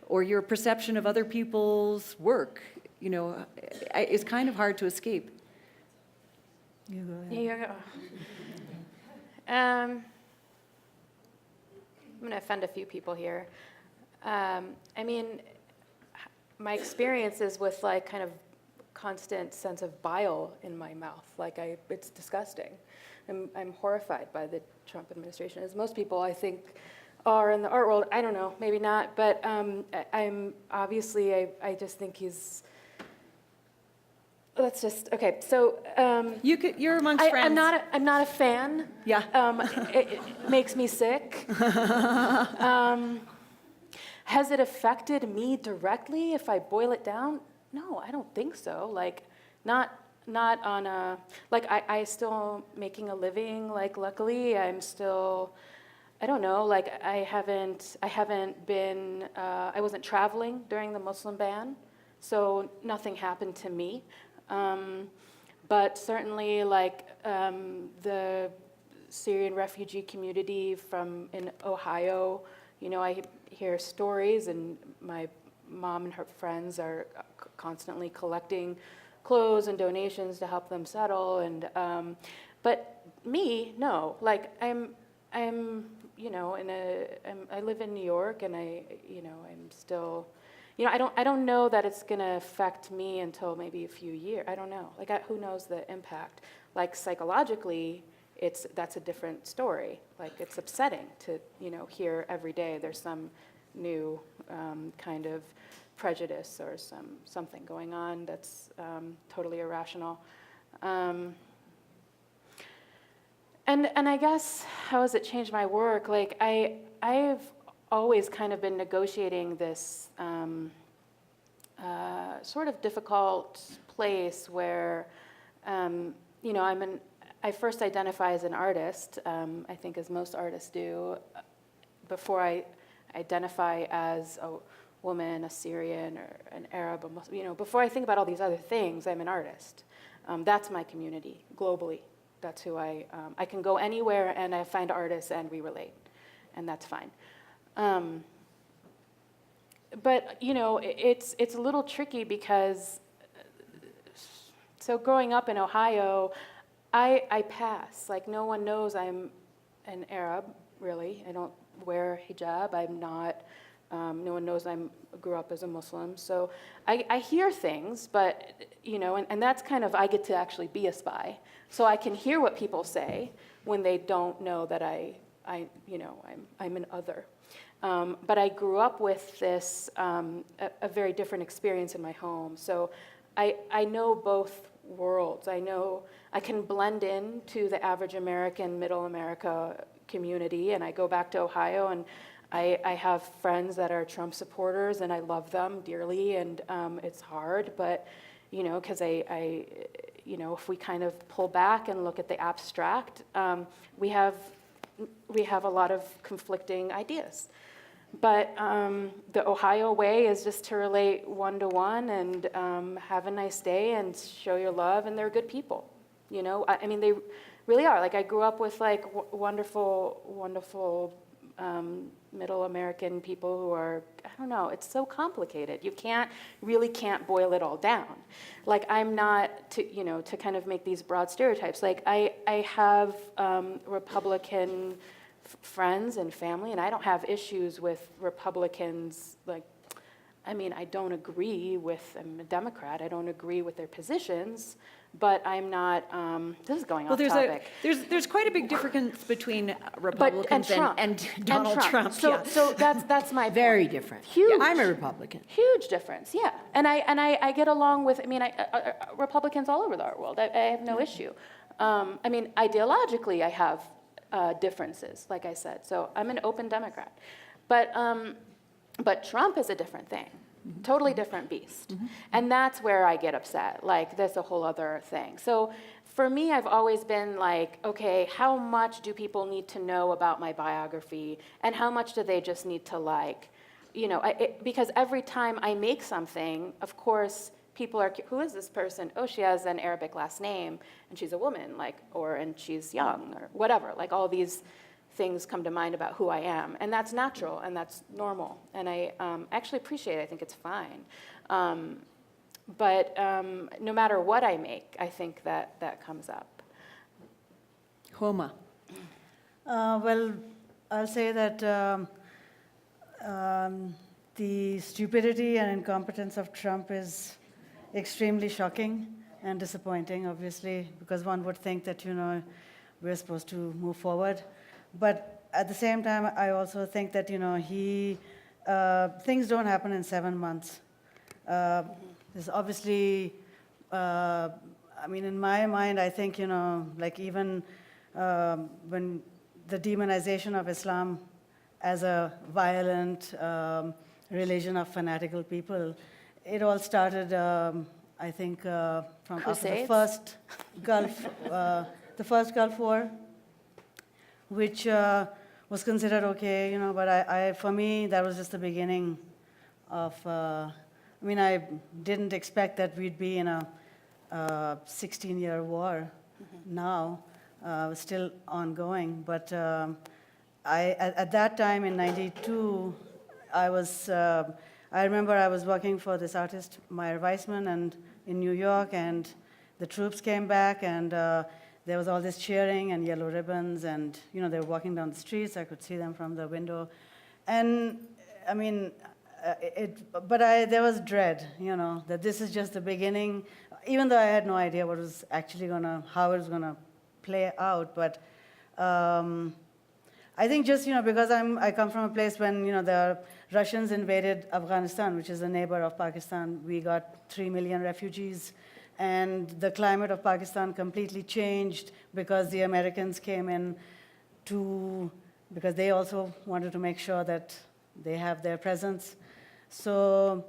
or your perception of other people's work? It's kind of hard to escape. You go. I'm going to offend a few people here. I mean, my experience is with like kind of constant sense of bile in my mouth. Like it's disgusting. I'm horrified by the Trump administration, as most people I think are in the art world. I don't know, maybe not, but I'm obviously I just think he's. Let's just okay. So You're amongst friends. I'm not a fan. Yeah. It makes me sick. Has it affected me directly if I boil it down? No, I don't think so. Like, not on a like I still making a living. Like, luckily, I'm still. I don't know. Like, I haven't been. I wasn't traveling during the Muslim ban, so nothing happened to me. But certainly, like the Syrian refugee community in Ohio, I hear stories, and my mom and her friends are constantly collecting clothes and donations to help them settle. And but me, no. Like I'm I live in New York, and I'm still. I don't know that it's going to affect me until maybe a few years. I don't know. Like, who knows the impact? Like, psychologically, that's a different story. Like, it's upsetting to, hear every day there's some new kind of prejudice or something going on that's totally irrational. And I guess, how has it changed my work? Like, I've always kind of been negotiating this sort of difficult place where, I first identify as an artist, I think as most artists do, before I identify as a woman, a Syrian, or an Arab, before I think about all these other things, I'm an artist. That's my community, globally. That's who I can go anywhere and I find artists and we relate, and that's fine. But it's a little tricky because, so growing up in Ohio, I pass. Like, no one knows I'm an Arab, really. I don't wear hijab. I'm not. No one knows I grew up as a Muslim. So I hear things, but and that's kind of, I get to actually be a spy. So I can hear what people say when they don't know that I'm an other. But I grew up with this, a very different experience in my home. So I know both worlds. I can blend in to the average American, middle America community, and I go back to Ohio, and I have friends that are Trump supporters, and I love them dearly, and it's hard, but, because if we kind of pull back and look at the abstract, we have a lot of conflicting ideas. But the Ohio way is just to relate one-to-one and have a nice day and show your love, and they're good people. You know, I mean, they really are. Like, I grew up with like wonderful, wonderful middle American people who are, I don't know, it's so complicated. You really can't boil it all down. Like, I'm not, to kind of make these broad stereotypes, like I have Republican friends and family, and I don't have issues with Republicans. Like, I mean, I don't agree with, I'm a Democrat, I don't agree with their positions, but I'm not, this is going off topic. There's quite a big difference between Republicans Trump. and Donald Trump. So that's my Very point. different. Huge. Yeah, I'm a Republican. Huge difference, yeah. And I get along with, I mean, Republicans all over the world. I have no issue. I mean, ideologically, I have differences, like I said. So I'm an open Democrat. But Trump is a different thing. Totally different beast. And that's where I get upset. Like, that's a whole other thing. So for me, I've always been like, okay, how much do people need to know about my biography? And how much do they just need to like, because every time I make something, of course, people are, who is this person? Oh, she has an Arabic last name, and she's a woman, like, and she's young, or whatever. Like, all these things come to mind about who I am, and that's natural and that's normal, and I actually appreciate it. I think it's fine, but no matter what I make, I think that comes up. Huma. Well, I'll say that the stupidity and incompetence of Trump is extremely shocking and disappointing, obviously, because one would think that, we're supposed to move forward. But at the same time, I also think that, things don't happen in 7 months. There's obviously, in my mind, I think, like even when the demonization of Islam as a violent religion of fanatical people, it all started, I think, from after the first Gulf War, which was considered okay, but for me, that was just the beginning of, I didn't expect that we'd be in a 16-year war now, still ongoing, but at that time in 92, I remember I was working for this artist, Meyer Weissman, and in New York, and the troops came back, and there was all this cheering and yellow ribbons, and they were walking down the streets. I could see them from the window, and there was dread, that this is just the beginning. Even though I had no idea what was actually how it was gonna play out, but I think just because I come from a place when the Russians invaded Afghanistan, which is a neighbor of Pakistan. We got 3 million refugees. And the climate of Pakistan completely changed because the Americans came in because they also wanted to make sure that they have their presence. So,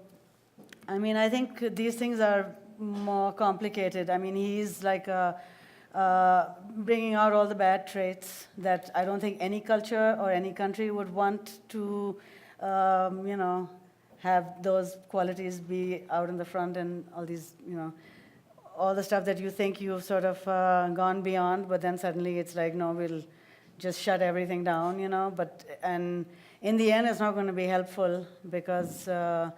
I think these things are more complicated. He's like bringing out all the bad traits that I don't think any culture or any country would want to, have those qualities be out in the front, and all these, all the stuff that you think you've sort of gone beyond, but then suddenly it's like, no, we'll just shut everything down, and in the end, it's not going to be helpful because, I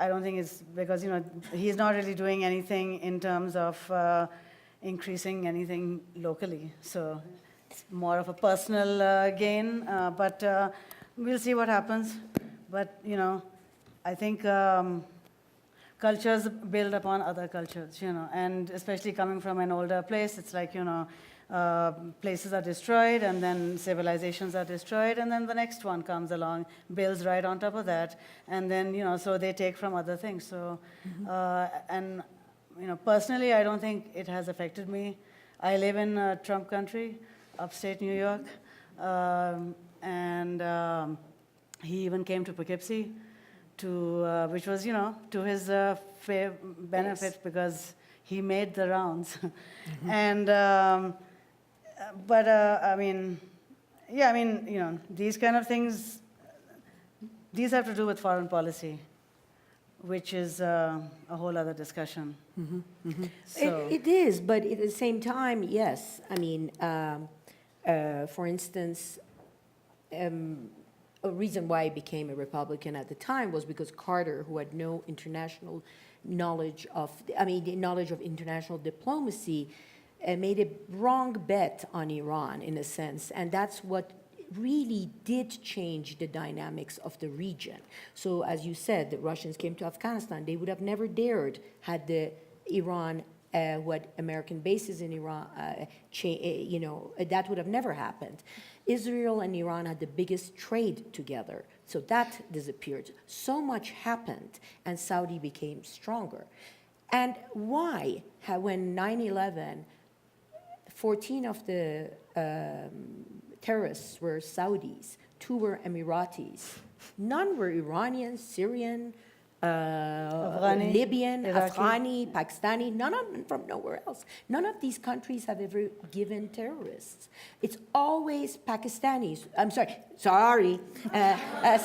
don't think it's because, he's not really doing anything in terms of increasing anything locally. So it's more of a personal gain, but we'll see what happens. But, I think cultures build upon other cultures, and especially coming from an older place, it's like, places are destroyed, and then civilizations are destroyed, and then the next one comes along, builds right on top of that, and then, so they take from other things. So, and, personally, I don't think it has affected me. I live in Trump country, upstate New York, and he even came to Poughkeepsie, which was, to his benefit, because he made the rounds. And, but, Yeah, I mean, these kind of things, these have to do with foreign policy, which is a whole other discussion. So, It is, but at the same time, yes. I mean, for instance, a reason why I became a Republican at the time was because Carter, who had no international knowledge of, the knowledge of international diplomacy, made a wrong bet on Iran in a sense, and that's what really did change the dynamics of the region. So as you said, the Russians came to Afghanistan. They would have never dared had the Iran, who had American bases in Iran, that would have never happened. Israel and Iran had the biggest trade together, so that disappeared. So much happened, and Saudi became stronger. And why, when 9/11, 14 of the terrorists were Saudis, 2 were Emiratis. None were Iranian, Syrian, Afghani, Libyan, Iraqi. Afghani, Pakistani, none of them from nowhere else. None of these countries have ever given terrorists. It's always Pakistanis,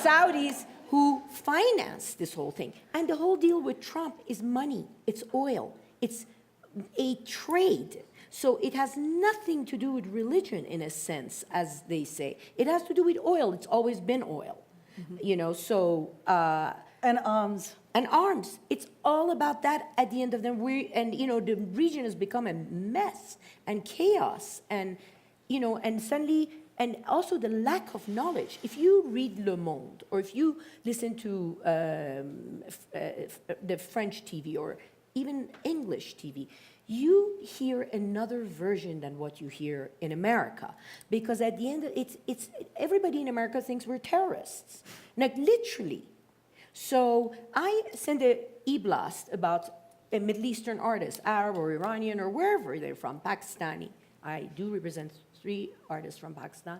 Saudis who finance this whole thing. And the whole deal with Trump is money, it's oil, it's a trade. So it has nothing to do with religion in a sense, as they say. It has to do with oil. It's always been oil, and arms. and arms. It's all about that at the end of the day. And the region has become a mess and chaos, and suddenly, and also the lack of knowledge. If you read Le Monde, or if you listen to the French TV or even English TV, you hear another version than what you hear in America, because at the end, it's everybody in America thinks we're terrorists, like literally. So I send an e-blast about a Middle Eastern artist, Arab or Iranian or wherever they're from, Pakistani. I do represent 3 artists from Pakistan,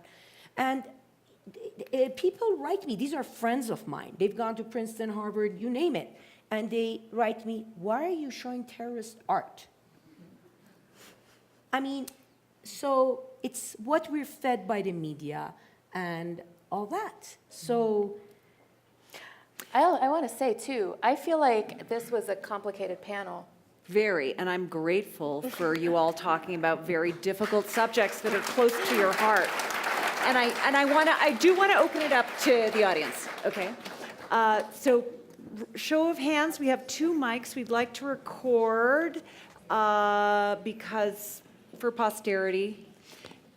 and people write me. These are friends of mine. They've gone to Princeton, Harvard, you name it, and they write me, "Why are you showing terrorist art?" I mean, so it's what we're fed by the media and all that. So I want to say, too, I feel like this was a complicated panel. Very, and I'm grateful for you all talking about very difficult subjects that are close to your heart. And I do want to open it up to the audience, okay? So, show of hands, we have 2 mics we'd like to record because for posterity.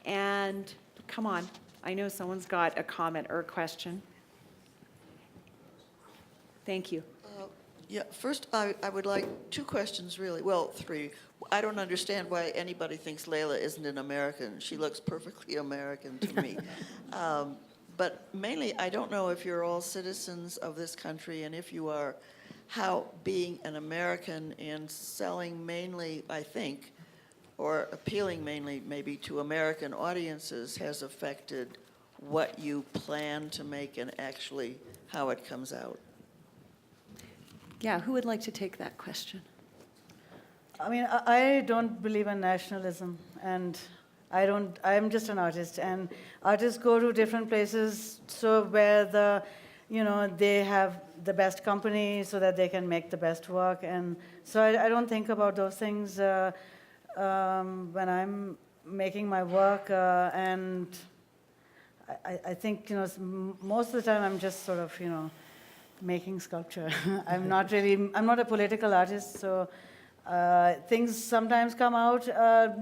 And come on, I know someone's got a comment or a question. Thank you. Yeah, first, I would like 2 questions, really. Well, 3. I don't understand why anybody thinks Leila isn't an American. She looks perfectly American to me. But mainly, I don't know if you're all citizens of this country, and if you are, how being an American and selling mainly, I think, or appealing mainly maybe to American audiences has affected what you plan to make and actually how it comes out. Yeah, who would like to take that question? I mean, I don't believe in nationalism, and I'm just an artist, and artists go to different places so where they have the best company so that they can make the best work, and so I don't think about those things when I'm making my work, and I think, most of the time I'm just sort of, making sculpture. I'm not a political artist, so things sometimes come out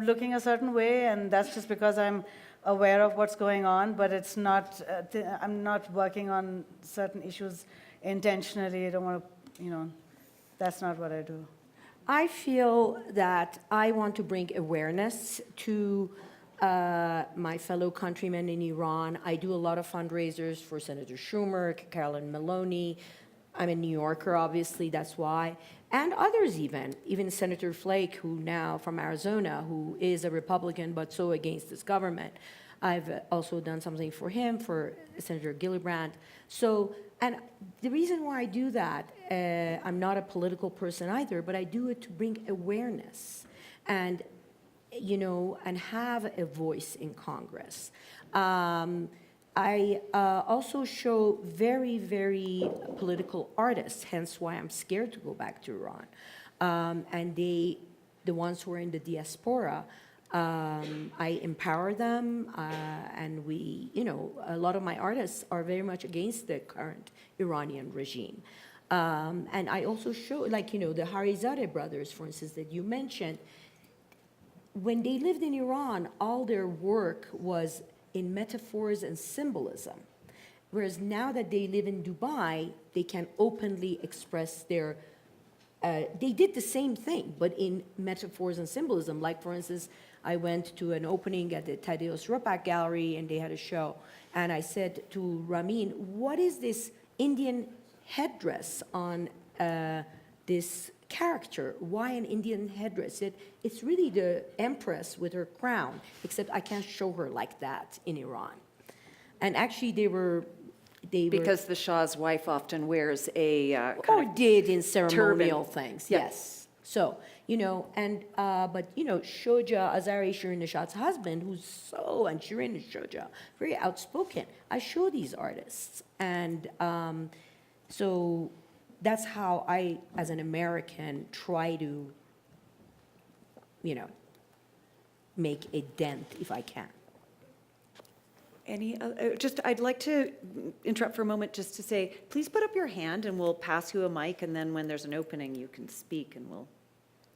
looking a certain way, and that's just because I'm aware of what's going on, but it's not, I'm not working on certain issues intentionally. I don't want to, that's not what I do. I feel that I want to bring awareness to my fellow countrymen in Iran. I do a lot of fundraisers for Senator Schumer, Carolyn Maloney. I'm a New Yorker, obviously, that's why. And others even Senator Flake, who now from Arizona, who is a Republican but so against this government. I've also done something for him, for Senator Gillibrand. So, and the reason why I do that, I'm not a political person either, but I do it to bring awareness. And and have a voice in Congress. I also show very, very political artists, hence why I'm scared to go back to Iran. And the ones who are in the diaspora, I empower them, and a lot of my artists are very much against the current Iranian regime. And I also show, the Harizadeh brothers, for instance, that you mentioned. When they lived in Iran, all their work was in metaphors and symbolism. Whereas now that they live in Dubai, they can openly express their, they did the same thing, but in metaphors and symbolism. Like, for instance, I went to an opening at the Thaddeus Ropac Gallery, and they had a show. And I said to Ramin, what is this Indian headdress on this character? Why an Indian headdress? It's really the empress with her crown, except I can't show her like that in Iran. And actually, they were Because the Shah's wife often wears a or did in ceremonial things, Yep. yes. So, but Shoja, Azari Shirin Nishat's husband, who's and Shirin is Shoja, very outspoken. I show these artists. And so that's how I, as an American, try to, make a dent if I can. I'd like to interrupt for a moment just to say, please put up your hand and we'll pass you a mic, and then when there's an opening, you can speak, and we'll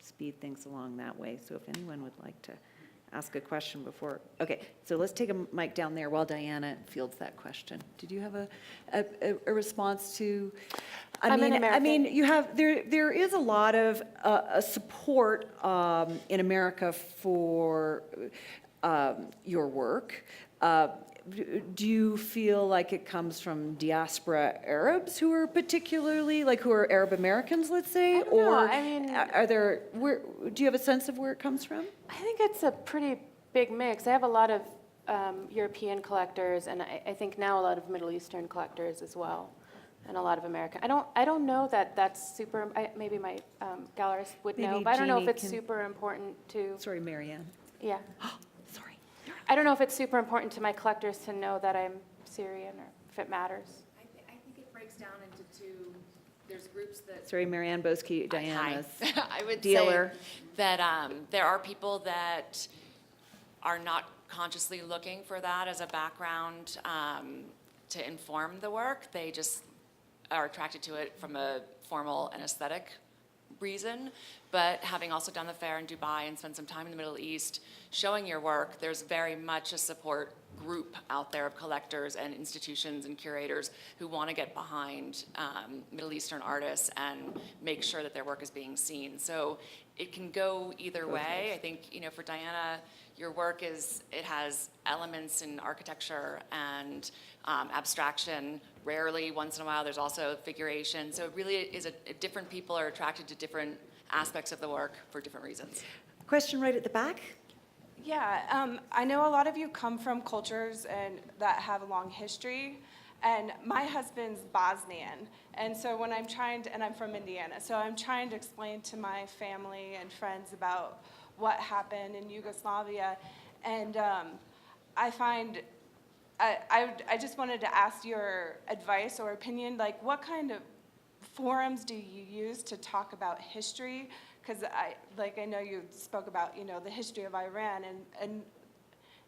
speed things along that way. So if anyone would like to ask a question before, okay, so let's take a mic down there while Diana fields that question. Did you have a response to? I'm an American. I mean, you have, there is a lot of support in America for your work. Do you feel like it comes from diaspora Arabs who are particularly, who are Arab Americans, let's say? I don't know. I mean, do you have a sense of where it comes from? I think it's a pretty big mix. I have a lot of European collectors, and I think now a lot of Middle Eastern collectors as well, and a lot of American. I don't know that that's super. Maybe my gallerist would know, Maybe but I don't know if Jeannie it's can- super important to. Sorry, Marianne. Yeah, Sorry. I don't know if it's super important to my collectors to know that I'm Syrian or if it matters. I think it breaks down into two, there's groups that. Sorry, Marianne Boski, Diana's I would dealer. say that there are people that are not consciously looking for that as a background to inform the work. They just are attracted to it from a formal and aesthetic reason. But having also done the fair in Dubai and spent some time in the Middle East showing your work, there's very much a support group out there of collectors and institutions and curators who want to get behind Middle Eastern artists and make sure that their work is being seen. So it can go either way. I think, for Diana, your work it has elements in architecture and abstraction. Rarely, once in a while, there's also figuration. So it really is different people are attracted to different aspects of the work for different reasons. Question right at the back. Yeah, I know a lot of you come from cultures that have a long history, and my husband's Bosnian, and so when and I'm from Indiana, so I'm trying to explain to my family and friends about what happened in Yugoslavia, and I find, I just wanted to ask your advice or opinion, what kind of forums do you use to talk about history? Because I know you spoke about, the history of Iran,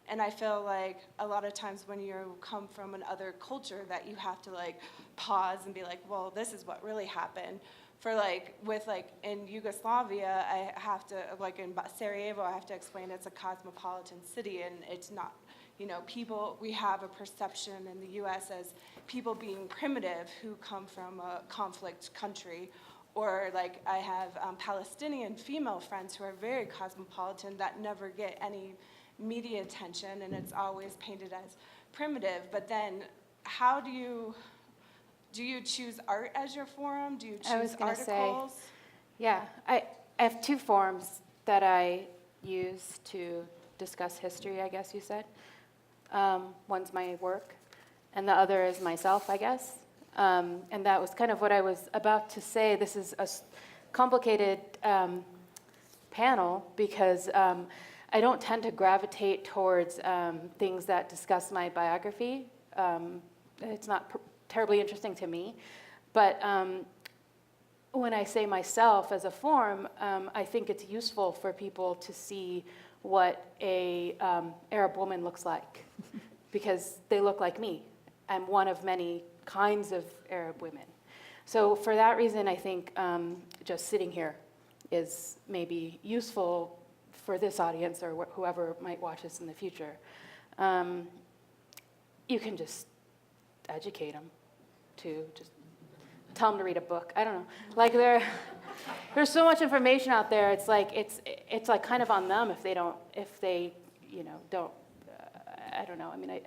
and I feel like a lot of times when you come from another culture that you have to pause and be like, well, this is what really happened. For in Yugoslavia, I have to, in Sarajevo, I have to explain it's a cosmopolitan city, and it's not, people, we have a perception in the US as people being primitive who come from a conflict country. Or I have Palestinian female friends who are very cosmopolitan that never get any media attention, and it's always painted as primitive. But then how do you choose art as your forum? Do you I was choose gonna say, articles? Yeah, I have two forums that I use to discuss history, I guess you said. One's my work, and the other is myself, I guess. And that was kind of what I was about to say. This is a complicated panel because I don't tend to gravitate towards things that discuss my biography. It's not terribly interesting to me. But when I say myself as a form, I think it's useful for people to see what a Arab woman looks like, because they look like me. I'm one of many kinds of Arab women. So for that reason, I think just sitting here is maybe useful for this audience or whoever might watch this in the future. You can just educate them to just tell them to read a book. I don't know. Like there's so much information out there. It's like like kind of on them if they don't I don't know. I mean, I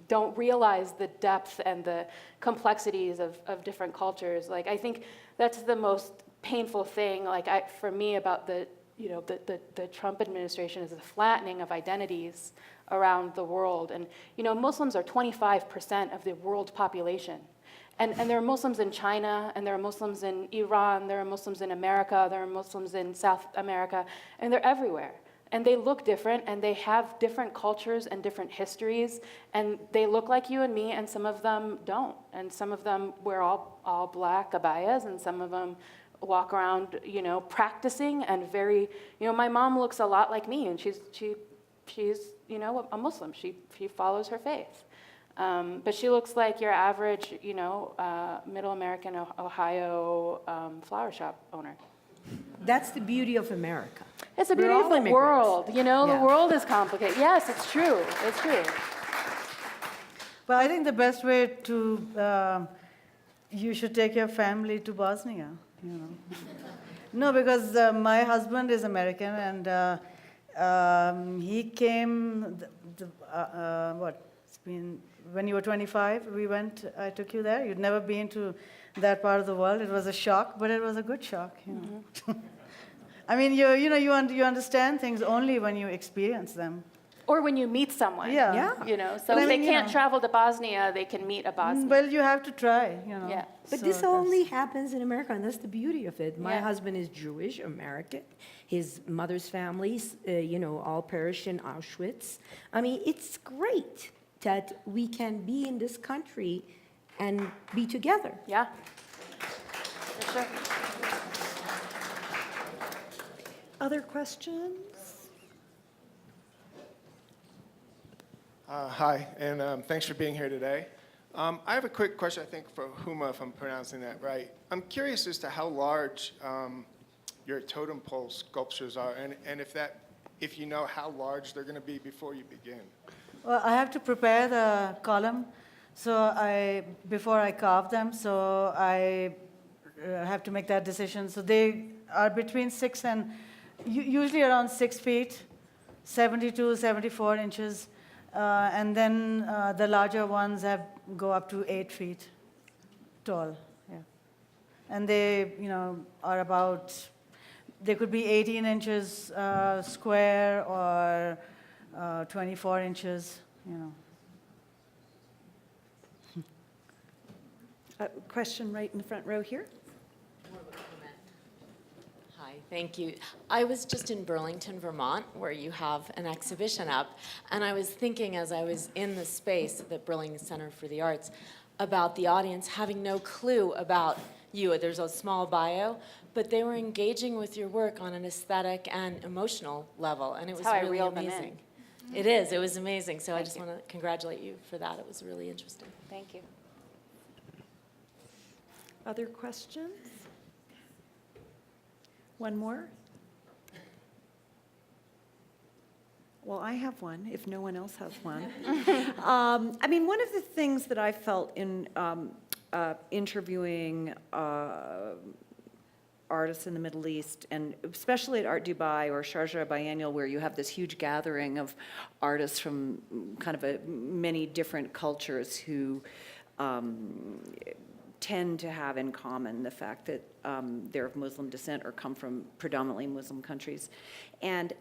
don't realize the depth and the complexities of different cultures. Like I think that's the most painful thing. Like for me about the Trump administration is the flattening of identities around the world. And Muslims are 25% of the world population. And there are Muslims in China, and there are Muslims in Iran, there are Muslims in America, there are Muslims in South America, and they're everywhere. And they look different, and they have different cultures and different histories, and they look like you and me, and some of them don't. And some of them wear all black abayas, and some of them walk around, practicing and very, my mom looks a lot like me, and she's a Muslim. She follows her faith. But she looks like your average, middle American Ohio flower shop owner. That's the beauty of America. It's the We're beauty all of the immigrants. world. The Yeah. world is complicated. Yes, it's true. It's true. Well, I think the best way to, you should take your family to Bosnia, No, because my husband is American, and he came, it's been, when you were 25, I took you there. You'd never been to that part of the world. It was a shock, but it was a good shock, I mean, you understand things only when you experience them. Or when you meet someone. Yeah. So But I if they mean, can't travel to Bosnia, they can meet a Bosnian. Well, you have to try, Yeah. But So this that's- only happens in America, and that's the beauty of it. My Yeah. husband is Jewish American. His mother's family's, all perished in Auschwitz. I mean, it's great that we can be in this country and be together. Yeah. For sure. Other questions? Hi, and thanks for being here today. I have a quick question, I think, for Huma, if I'm pronouncing that right. I'm curious as to how large your totem pole sculptures are, and if you know how large they're going to be before you begin. Well, I have to prepare the column, before I carve them, so I have to make that decision. So they are between 6 and, usually around 6 feet, 72, 74 inches. And then the larger ones go up to 8 feet tall. Yeah. And they, are about, they could be 18 inches square or 24 inches, A question right in the front row here. Hi, thank you. I was just in Burlington, Vermont, where you have an exhibition up, and I was thinking as I was in the space at the Burlington Center for the Arts about the audience having no clue about you. There's a small bio, but they were engaging with your work on an aesthetic and emotional level, and it was how I really reeled them amazing. It is. It was amazing. So I Thank just you. want to congratulate you for that. It was really interesting. Thank you. Other questions? One more? Well, I have one, if no one else has one. I mean, one of the things that I felt in interviewing artists in the Middle East, and especially at Art Dubai or Sharjah Biennial, where you have this huge gathering of artists from kind of many different cultures who tend to have in common the fact that they're of Muslim descent or come from predominantly Muslim countries. And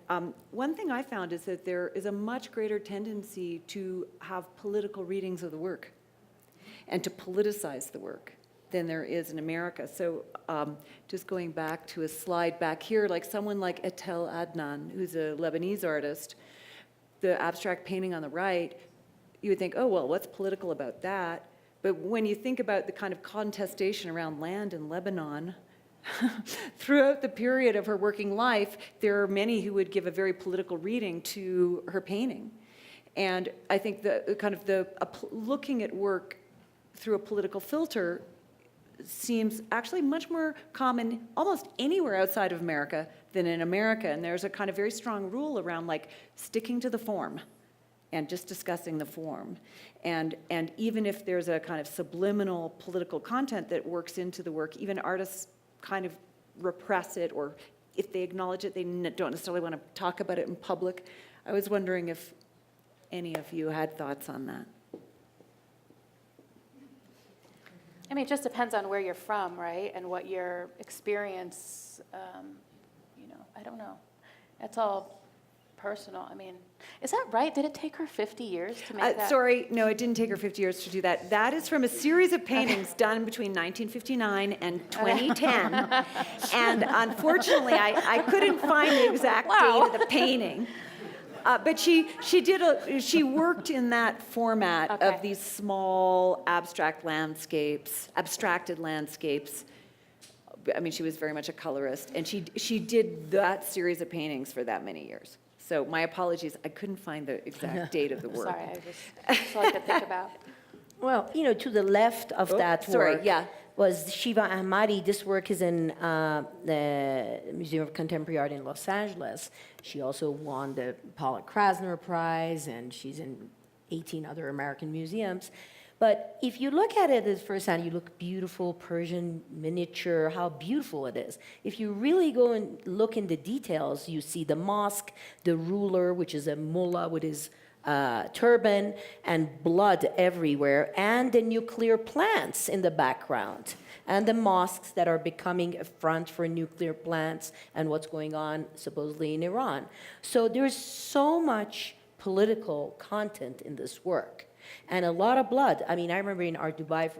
one thing I found is that there is a much greater tendency to have political readings of the work and to politicize the work than there is in America. So just going back to a slide back here, like someone like Etel Adnan, who's a Lebanese artist, the abstract painting on the right, you would think, oh, well, what's political about that? But when you think about the kind of contestation around land in Lebanon, throughout the period of her working life, there are many who would give a very political reading to her painting. And I think looking at work through a political filter seems actually much more common almost anywhere outside of America than in America. And there's a kind of very strong rule around like sticking to the form and just discussing the form. And even if there's a kind of subliminal political content that works into the work, even artists kind of repress it, or if they acknowledge it, they don't necessarily want to talk about it in public. I was wondering if any of you had thoughts on that. I mean, it just depends on where you're from, right? And what your experience, I don't know. It's all personal. I mean, is that right? Did it take her 50 years to make that? Sorry, no, it didn't take her 50 years to do that. That is from a series of paintings done between 1959 and 2010. And unfortunately, I couldn't find the exact date of the painting. But she worked in that format of these small abstracted landscapes. I mean, she was very much a colorist, and she did that series of paintings for that many years. So my apologies, I couldn't find the exact date of the work. Sorry, that's all I could think about. Well, to the left of that sorry, work yeah. was Shiva Ahmadi. This work is in the Museum of Contemporary Art in Los Angeles. She also won the Pollock Krasner Prize, and she's in 18 other American museums. But if you look at it at first hand, you look beautiful, Persian miniature, how beautiful it is. If you really go and look in the details, you see the mosque, the ruler, which is a mullah with his turban, and blood everywhere, and the nuclear plants in the background, and the mosques that are becoming a front for nuclear plants and what's going on supposedly in Iran. So there's so much political content in this work. And a lot of blood. I mean, I remember in Art Dubai,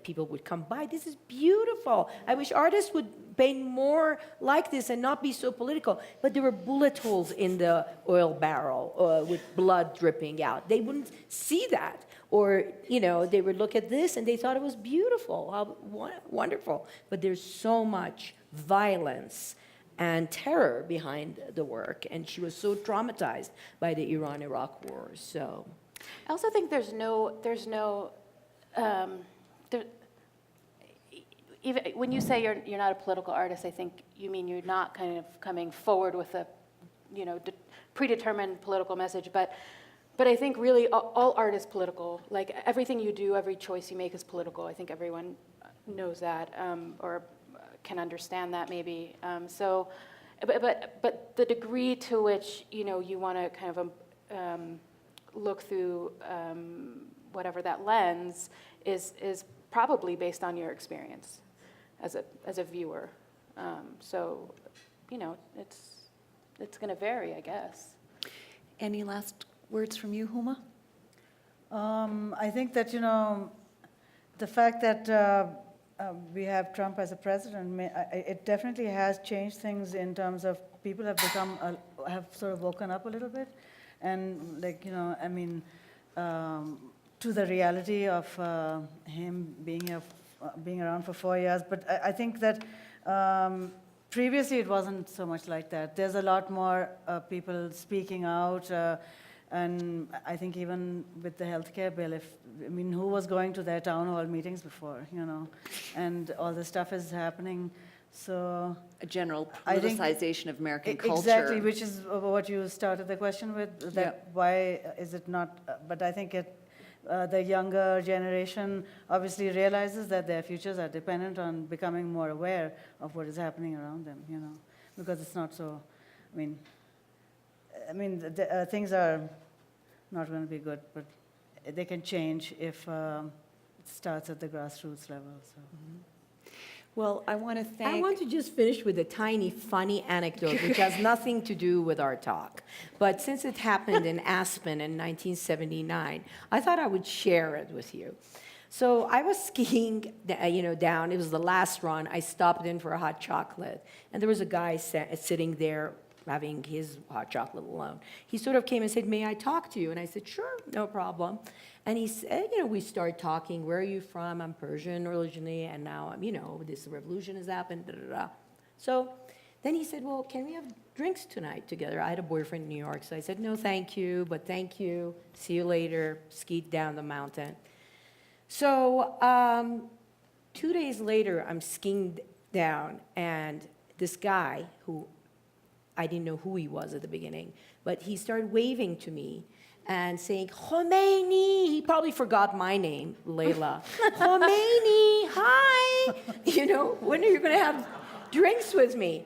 people would come by, this is beautiful. I wish artists would paint more like this and not be so political. But there were bullet holes in the oil barrel with blood dripping out. They wouldn't see that. Or, they would look at this and they thought it was beautiful, how wonderful. But there's so much violence and terror behind the work. And she was so traumatized by the Iran-Iraq war, so... I also think even when you say you're not a political artist, I think you mean you're not kind of coming forward with a, predetermined political message. But I think really all art is political. Like everything you do, every choice you make is political. I think everyone knows that or can understand that maybe. But the degree to which you want to kind of look through whatever that lens is probably based on your experience as a viewer. So, it's going to vary, I guess. Any last words from you, Huma? I think that, the fact that we have Trump as a president, it definitely has changed things in terms of people have sort of woken up a little bit. And to the reality of him being around for 4 years. But I think that previously it wasn't so much like that. There's a lot more people speaking out, and I think even with the healthcare bill, who was going to their town hall meetings before, and all this stuff is happening. So a general politicization of American culture. Exactly, which is what you started the question with, that why is it not, but I think the younger generation obviously realizes that their futures are dependent on becoming more aware of what is happening around them, because it's not so, things are not going to be good, but they can change if it starts at the grassroots level. So. Mm-hmm. Well, I want to just finish with a tiny funny anecdote, which has nothing to do with our talk. But since it happened in Aspen in 1979, I thought I would share it with you. So I was skiing, down. It was the last run. I stopped in for a hot chocolate, and there was a guy sitting there having his hot chocolate alone. He sort of came and said, "May I talk to you?" And I said, "Sure, no problem." And he said, we started talking. "Where are you from?" "I'm Persian originally, and now I'm, this revolution has happened." Da, da, da. So then he said, "Well, can we have drinks tonight together?" I had a boyfriend in New York, so I said, "No, thank you, but thank you. See you later." Skied down the mountain. So 2 days later, I'm skiing down, and this guy, who I didn't know who he was at the beginning, but he started waving to me and saying, "Khomeini." He probably forgot my name, Leila. "Khomeini, hi. When are you going to have drinks with me?"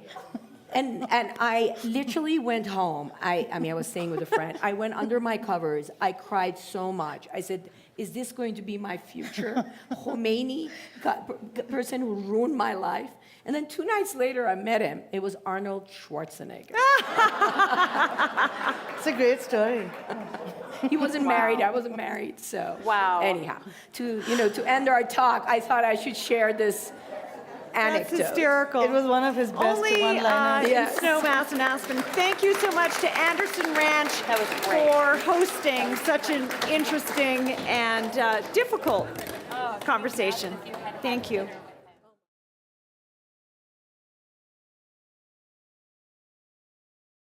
And I literally went home. I was staying with a friend. I went under my covers. I cried so much. I said, "Is this going to be my future? Khomeini, person who ruined my life?" And then 2 nights later, I met him. It was Arnold Schwarzenegger. It's a great story. He wasn't married. I wasn't married. So Wow. anyhow, to end our talk, I thought I should share this That's anecdote. hysterical. It was one of his best Only one-liners. in Snowmass and Aspen. Thank you so much to Anderson Ranch for hosting such an interesting and difficult conversation. Thank you.